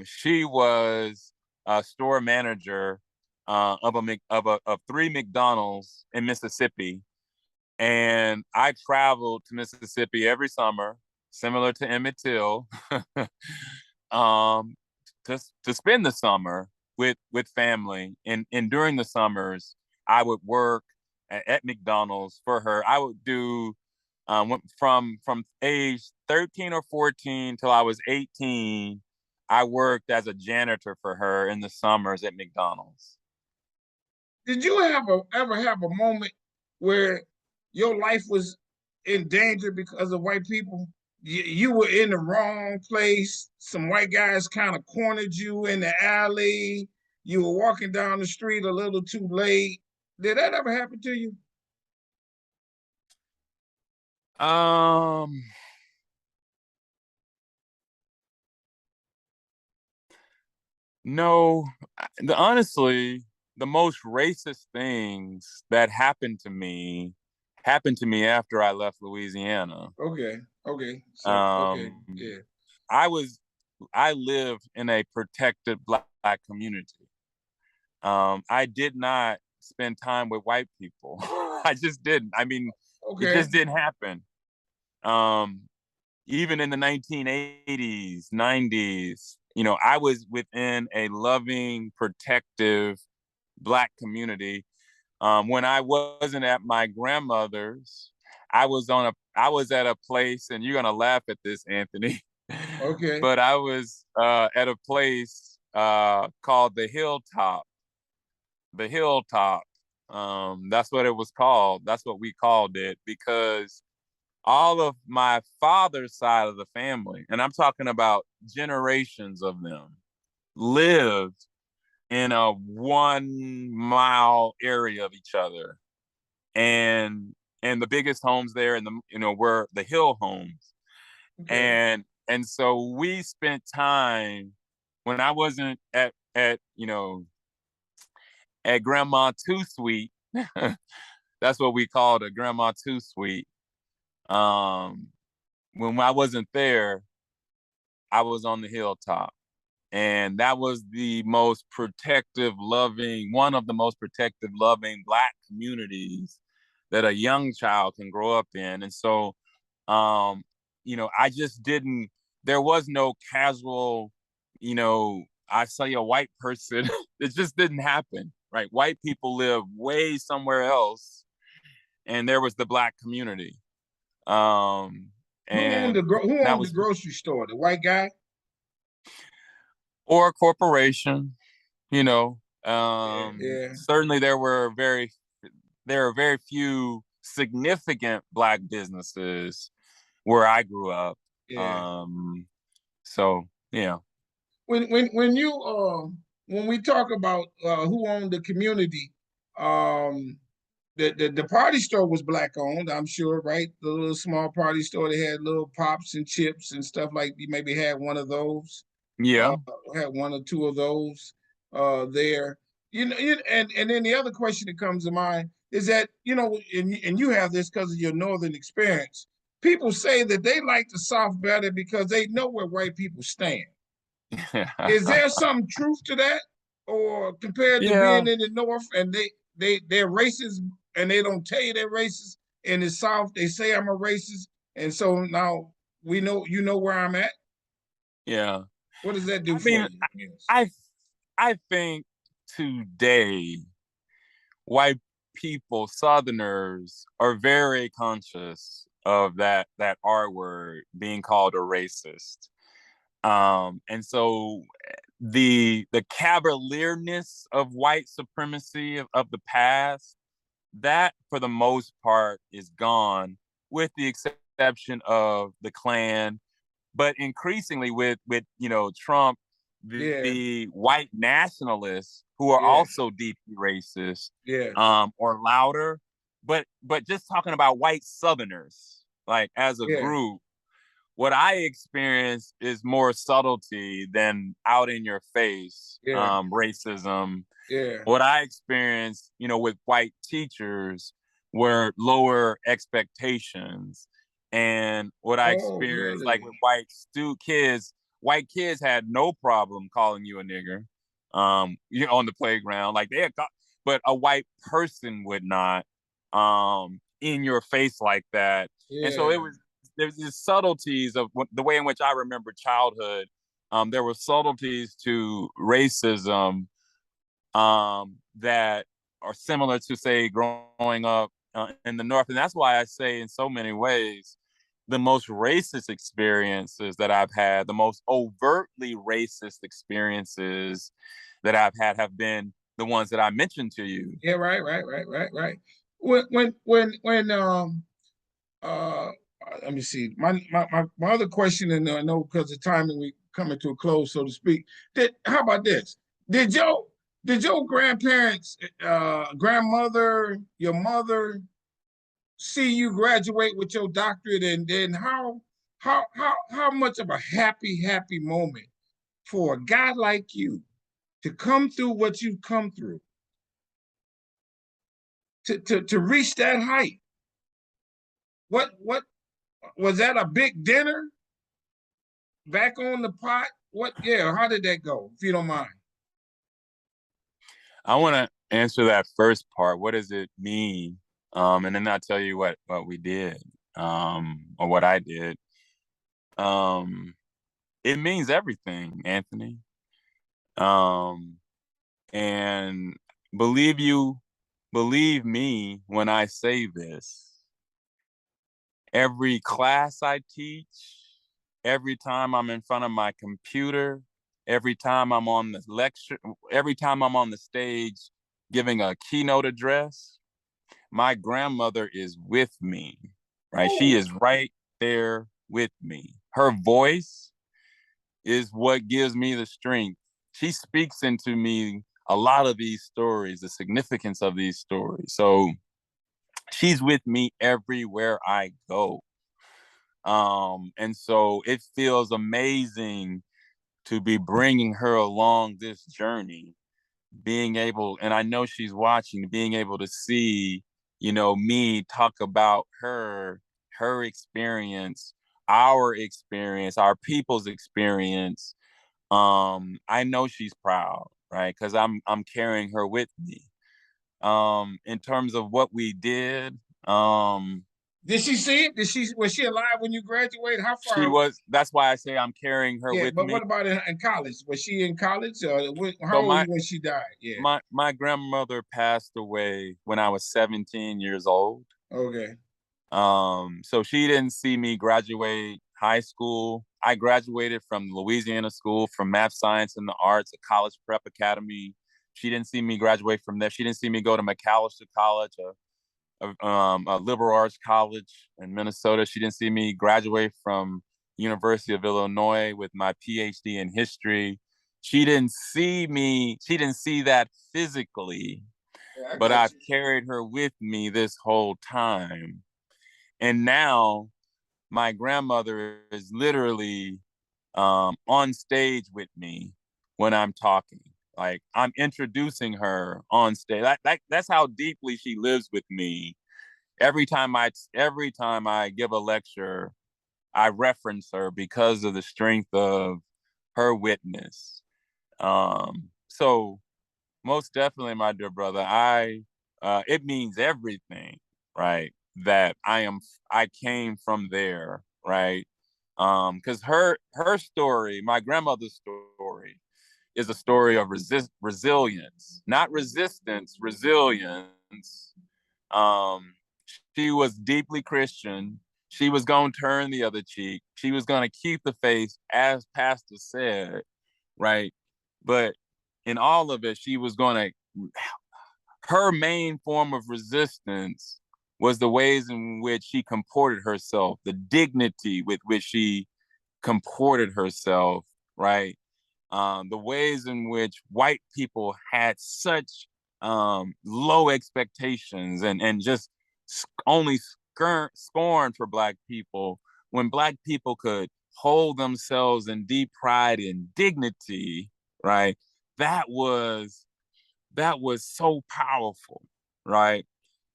she was a store manager of three McDonald's in Mississippi, and I traveled to Mississippi every summer, similar to Emmett Till, um, to spend the summer with family. And during the summers, I would work at McDonald's for her. I would do from age 13 or 14 till I was 18. I worked as a janitor for her in the summers at McDonald's. Did you ever have a moment where your life was in danger because of white people? You were in the wrong place. Some white guys kind of cornered you in the alley. You were walking down the street a little too late. Did that ever happen to you? Um, no, honestly, the most racist things that happened to me after I left Louisiana. Okay. Okay. So, okay. Um, Yeah. I was I lived in a protected black community. I did not spend time with white people. I just didn't. I mean, it Okay. just didn't happen. Um, Even in the 1980s, 90s, I was within a loving, protective black community. When I wasn't at my grandmother's, I was at a place, and you're gonna laugh at this, Anthony. Okay. But I was at a place called the Hilltop. The Hilltop. That's what it was called. That's what we called it, because all of my father's side of the family, and I'm talking about generations of them, lived in a 1 mile area of each other. And the biggest homes there, and were the hill homes. Okay. And so we spent time when I wasn't at Grandma Two Sweet. That's what we called it, Grandma Two Sweet. Um, when I wasn't there, I was on the hilltop. And that was one of the most protective, loving Black communities that a young child can grow up in. And so, um, I just didn't, there was no casual, I saw a white person. It just didn't happen, right? White people live way somewhere else, and there was the Black community. And Who that owned the was, grocery store? The white guy? or a corporation, Yeah, yeah, certainly there are very few significant Black businesses where I grew up. yeah. So yeah. When you when we talk about who owned the community, um, the party store was Black owned, I'm sure, right? The little small party store, they had little pops and chips and stuff like. You maybe had one of those, uh, Yeah. had one or two of those there. And then the other question that comes to mind is that, and you have this because of your northern experience. People say that they like the South better because they know where white people stand. Is there some truth to that, or compared to Yeah. being in the North and they're racist and they don't tell you they're racist? In the South, they say I'm a racist, and so now we know where I'm at. Yeah. What does that do I for mean, you? Yes. I I think today white people, Southerners, are very conscious of that R word being called a racist. And so the cavalierness of white supremacy of the past, that for the most part is gone, with the exception of the Klan. But increasingly with Trump, Yeah, the white nationalists who are yeah, also deeply racist, yes, or louder. But just talking about white Southerners, like as a yeah, group, what I experience is more subtlety than out in your face yeah, racism. yeah. What I experienced, with white teachers were lower expectations. And what I Oh, experienced, like really? with white kids had no problem calling you a nigger, on the playground. Like but a white person would not, in your face like that. And so Yeah. there's these subtleties of the way in which I remember childhood. There were subtleties to racism, that are similar to, say, growing up in the North. And that's why I say, in so many ways, the most racist experiences that I've had, the most overtly racist experiences that I've had, have been the ones that I mentioned to you. Yeah, right. When uh let me see. My other question, and I know because of timing we coming to a close, so to speak. How about this? Did your did your grandparents, grandmother, your mother see you graduate with your doctorate, and then how much of a happy moment for a guy like you to come through what you've come through, to reach that height? What was that, a big dinner back on the pot? What? Yeah. How did that go? If you don't mind. I want to answer that first part. What does it mean? And then I'll tell you what we did, or what I did. Um, it means everything, Anthony. Um, and believe you believe me when I say this, every class I teach, every time I'm in front of my computer, every time I'm on the lecture, every time I'm on the stage giving a keynote address, my grandmother is with me, right? She is right there with me. Her voice is what gives me the strength. She speaks into me a lot of these stories, the significance of these stories. So she's with me everywhere I go. And so it feels amazing to be bringing her along this journey, being able, and I know she's watching, being able to see, me talk about her experience, our people's experience. I know she's proud, right? Because I'm carrying her with me. In terms of what we did, Did she see it? Was she alive when you graduated? How far? that's why I say I'm carrying her Yeah, with but me. what about in college? Was she in college? How So old were you when she died? Yeah. my grandmother passed away when I was 17 years old. Okay. So she didn't see me graduate high school. I graduated from Louisiana School from Math, Science, and the Arts, a college prep academy. She didn't see me graduate from there. She didn't see me go to McAllister College, a liberal arts college in Minnesota. She didn't see me graduate from University of Illinois with my PhD in history. She didn't see that physically, Yeah, I but got I've you. carried her with me this whole time. And now my grandmother is literally on stage with me when I'm talking. Like I'm introducing her on stage. That's how deeply she lives with me. Every time I give a lecture, I reference her because of the strength of her witness. So most definitely, my dear brother, it means everything, right? That I came from there, right? Because her story, my grandmother's story, is a story of resilience, not resistance, resilience. Um, she was deeply Christian. She was going to turn the other cheek. She was going to keep the faith, as Pastor said, right? But in all of it, she was going to, her main form of resistance was the ways in which she comported herself, the dignity with which she comported herself, right? The ways in which white people had such low expectations and just only scorn for Black people when Black people could hold themselves in deep pride and dignity, right? That was so powerful, right?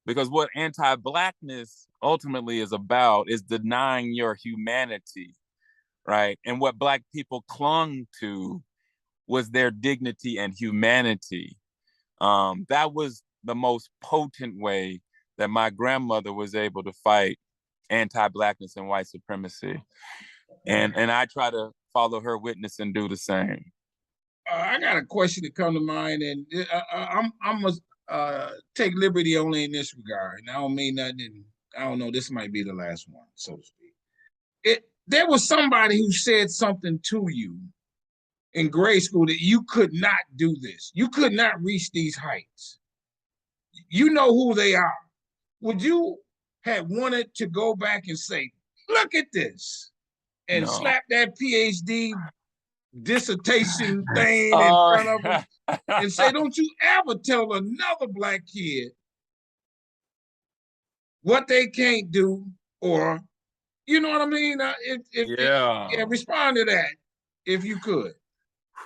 Because what anti-Blackness ultimately is about is denying your humanity, right? And what Black people clung to was their dignity and humanity. That was the most potent way that my grandmother was able to fight anti-Blackness and white supremacy. And I try to follow her witness and do the same. I got a question that come to mind, and I'm gonna take liberty only in this regard. And I don't mean nothing. I don't know. This might be the last one, so to speak. There was somebody who said something to you in grade school that you could not do this. You could not reach these heights. You know who they are. Would you have wanted to go back and say, "Look at this," and No. slap that PhD dissertation thing in Oh, front of them and say, "Don't you ever tell another Black kid what they can't do," or you know what I mean? yeah. Respond to that if you could.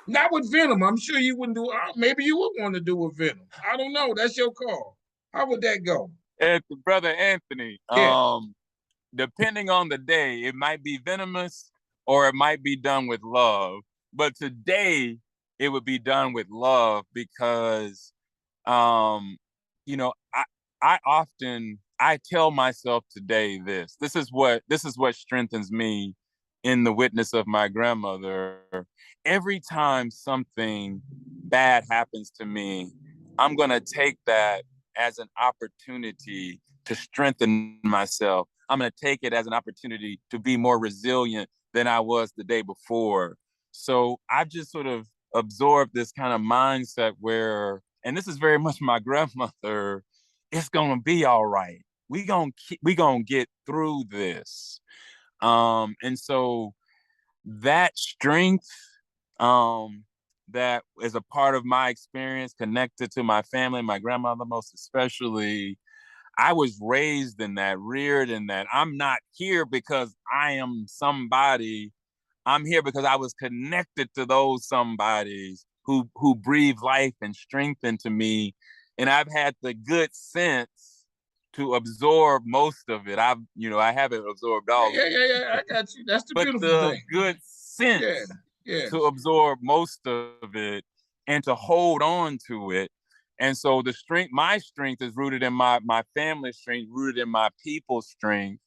Not with Venom. I'm sure you wouldn't do. Maybe you would want to do with Venom. I don't know. That's your call. How would that go? Brother Anthony, Yeah. depending on the day, it might be venomous or it might be done with love. But today, it would be done with love because, um, you know, I tell myself today this. This is what strengthens me in the witness of my grandmother. Every time something bad happens to me, I'm gonna take that as an opportunity to strengthen myself. I'm going to take it as an opportunity to be more resilient than I was the day before. So I've just sort of absorbed this kind of mindset where, and this is very much my grandmother, it's going to be all right. We gonna get through this. And so that strength, that is a part of my experience connected to my family, my grandmother most especially. I was raised in that, reared in that. I'm not here because I am somebody. I'm here because I was connected to those somebodies who breathe life and strength into me. And I've had the good sense to absorb most of it. I haven't absorbed all of Yeah. I got you. That's the but beautiful the thing. good Yeah, sense yes. to absorb most of it and to hold on to it. And so my strength is rooted in my family's strength, rooted in my people's strength.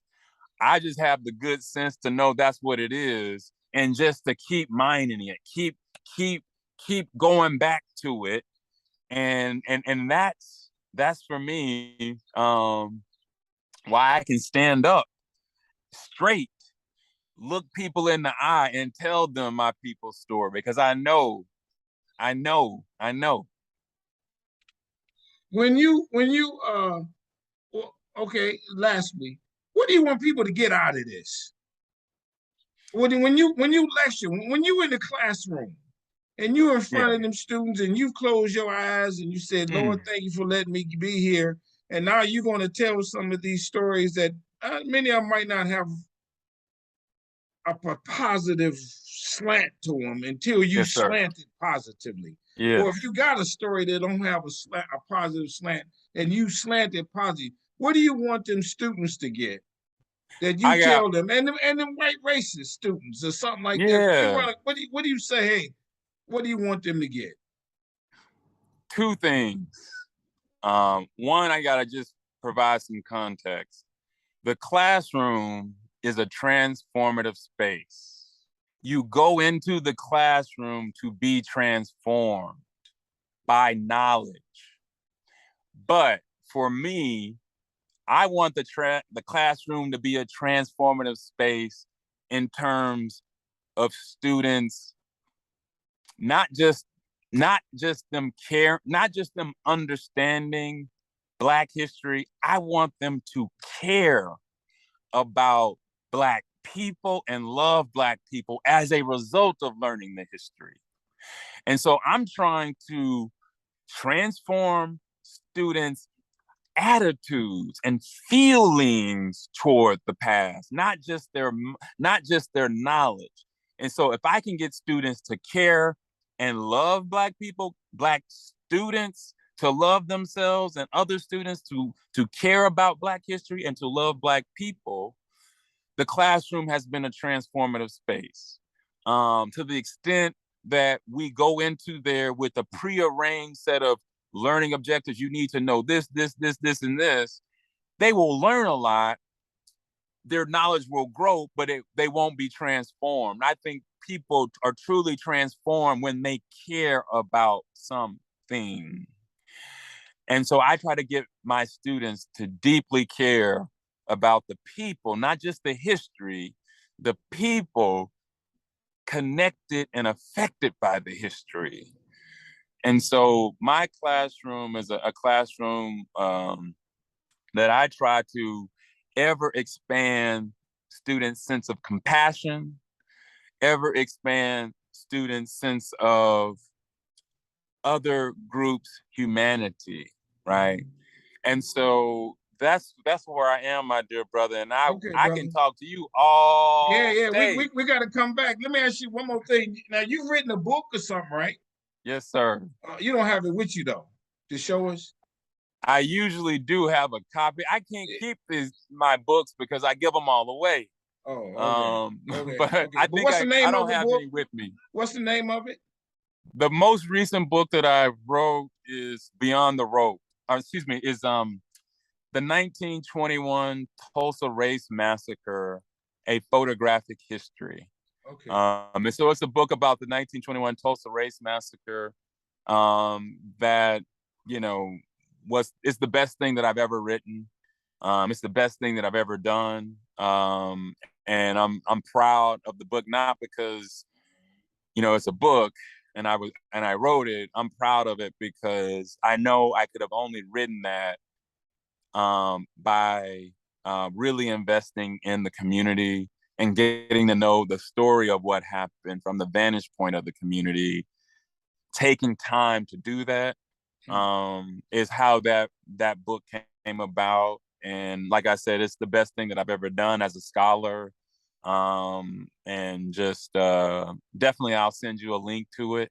I just have the good sense to know that's what it is, and just to keep mining it, keep keep going back to it. And that's for me, why I can stand up straight, look people in the eye and tell them my people's story, because I know. When you well, okay, lastly, what do you want people to get out of this? When you lecture, when you in the classroom and you're in Yeah. front of them students and you close your eyes and you said, Lord, Mm. thank you for letting me be here. And now you're going to tell some of these stories that many of them might not have a positive slant to them until you Yes, sir. slant it positively. Or if Yes. you got a story that don't have a positive slant and you slant it positive, what do you want them students to get? That you I got tell them, and them white racist students or something like that. yeah, What do you say? Hey, what do you want them to get? two things. One, I gotta just provide some context. The classroom is a transformative space. You go into the classroom to be transformed by knowledge. But for me, I want the classroom to be a transformative space in terms of students, not just not just them understanding Black history. I want them to care about Black people and love Black people as a result of learning the history. And so I'm trying to transform students' attitudes and feelings toward the past, not just their knowledge. And so if I can get students to care and love Black people, Black students to love themselves, and other students to care about Black history and to love Black people, the classroom has been a transformative space, to the extent that we go into there with a prearranged set of learning objectives. You need to know this, and this. They will learn a lot. Their knowledge will grow, but they won't be transformed. I think people are truly transformed when they care about something. And so I try to get my students to deeply care about the people, not just the history, the people connected and affected by the history. And so my classroom is a classroom, that I try to ever expand students' sense of compassion, ever expand students' sense of other groups' humanity, right? And so that's where I am, my dear brother. And Okay, I brother. can talk to you Yeah, all yeah. day. We got to come back. Let me ask you one more thing. Now you've written a book or something, right? Yes, sir. You don't have it with you though to show us. I usually do have a copy. I can't Yeah. keep my books because I give them all away. Oh, okay, Um, okay, but okay. I But think what's the I name of don't the have book? any with me. What's the name of it? The most recent book that I wrote is Beyond the Rope. Excuse me, is the 1921 Tulsa Race Massacre, a photographic history. Okay. And so it's a book about the 1921 Tulsa Race Massacre, that, you know, it's the best thing that I've ever written. It's the best thing that I've ever done. And I'm proud of the book, not because, it's a book and I wrote it. I'm proud of it because I know I could have only written that by really investing in the community and getting to know the story of what happened from the vantage point of the community. Taking time to do that is how that book came about. And like I said, it's the best thing that I've ever done as a scholar. And just definitely I'll send you a link to it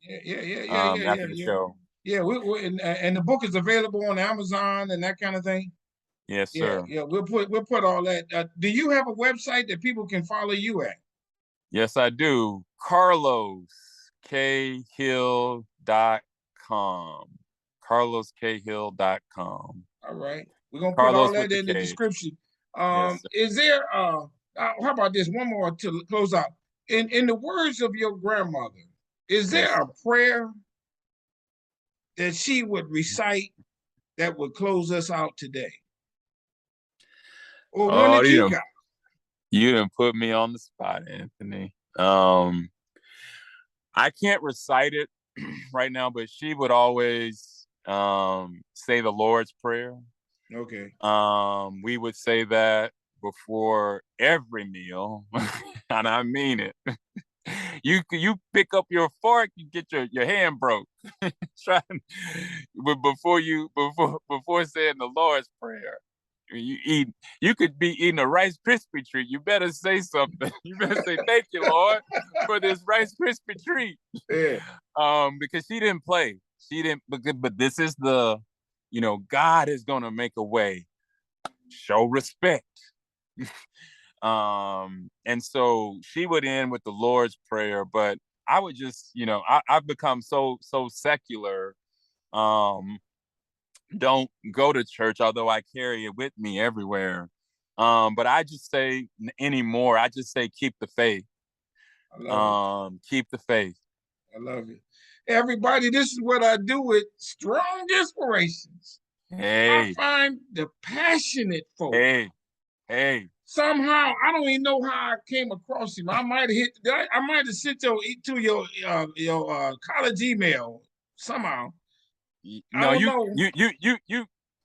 after the show. Yeah, and the book is available on Amazon and that kind of thing. Yes, sir. Yeah, we'll put all that. Do you have a website that people can follow you at? Yes, I do. CarlosKhill.com. CarlosKhill.com. All right. We're gonna put all Carlos that with the in the K. description. Yes, Is there how about this? One more to close out. In the words of your grandmother, is there yes. a prayer that she would recite that would close us out today? Or one Oh, that you got? You didn't put me on the spot, Anthony. I can't recite it right now, but she would always say the Lord's Prayer. Okay. We would say that before every meal, and I mean it. You pick up your fork, you get your hand broke. But before saying the Lord's Prayer, you could be eating a Rice Krispie treat. You better say something. You better say thank you, Lord, for this Rice Krispie treat. Yeah. Because she didn't play. She didn't. But this is the, God is gonna make a way. Show respect. And so she would end with the Lord's Prayer, but I would just, I've become so secular. Don't go to church, although I carry it with me everywhere. But I just say anymore, I just say keep the faith. I love it. Keep the faith. I love it. Everybody, this is what I do with Strong Inspirations. Hey. I find the passionate folk. Hey. Somehow, I don't even know how I came across him. I might have sent to your college email somehow. No, you.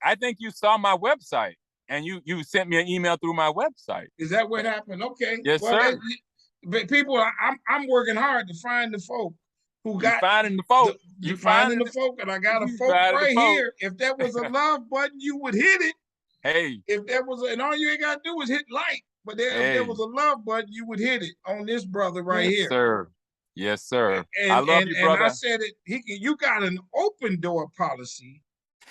I think you saw my website and you sent me an email through my website. Is that what happened? Okay. Yes, sir. But people, I'm working hard to find the folk who got finding the folk. You finding the folk, and I got a folk right here. If that was a love button, you would hit it. Hey. If there was and all you ain't got to do is hit like. But if there was a love button, you would hit it on this brother right here. Sir. Yes, sir. And, I love you, brother. And I said it. You got an open door policy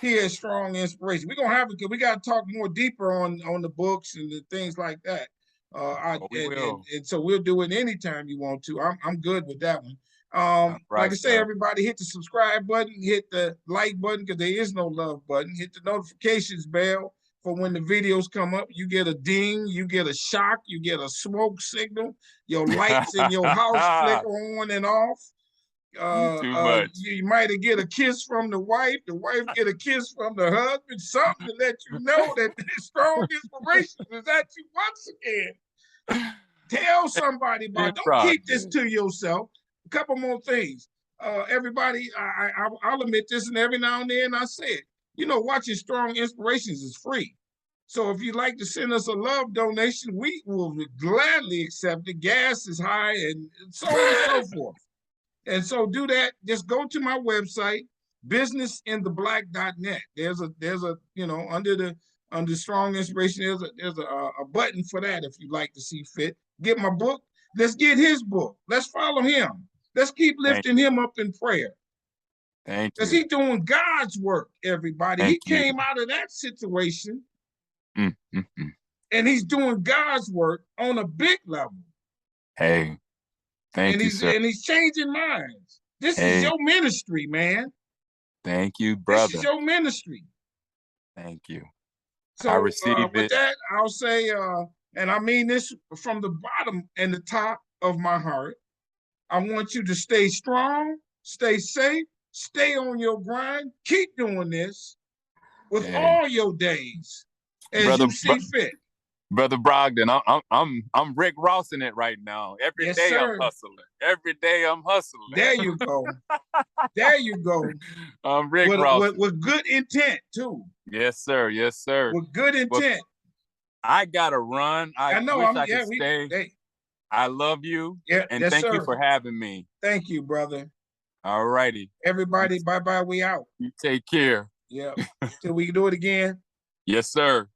here at Strong Inspiration. We're gonna have it because we got to talk more deeper on the books and the things like that. And so we'll do it anytime you want to. I'm good with that one. Right, like I say, everybody hit the subscribe button, hit the like button because there is no love button. Hit the notifications bell for when the videos come up. You get a ding, you get a shock, you get a smoke signal. Your lights in your house flicker on and off. Too much. You might get a kiss from the wife get a kiss from the husband, something to let you know that Strong Inspiration is at you once again. Tell somebody about it. Don't keep this to yourself. A couple more things. Everybody, I'll admit this, and every now and then I say it. Watching Strong Inspirations is free. So if you'd like to send us a love donation, we will gladly accept it. Gas is high and so on and so forth. And so do that. Just go to my website, businessintheblack.net. There's a under Strong Inspiration, there's a button for that if you'd like to see fit. Get my book. Let's get his book. Let's follow him. Let's keep lifting him up in prayer. Thank you. Because he's doing God's work, everybody. He came out of that situation. And he's doing God's work on a big level. Hey. Thank you, sir. And he's changing minds. This is your ministry, man. Thank you, brother. This is your ministry. Thank you. So I received it. With that, I'll say, and I mean this from the bottom and the top of my heart, I want you to stay strong, stay safe, stay on your grind, keep doing this, with all your days as brother, you see fit. Brother Brogdon, I'm Rick Rossing it right now. Every Yes, day sir. I'm hustling. Every day I'm hustling. There you go. There you go. I'm Rick Rossing. With good intent too. Yes, sir. Yes, sir. With good intent. I gotta run. I know. wish I could stay. I love you. Yeah, and yes, thank sir. you for having me. Thank you, brother. All righty. Everybody, bye-bye. We out. You take care. Yeah. Till we do it again. Yes, sir.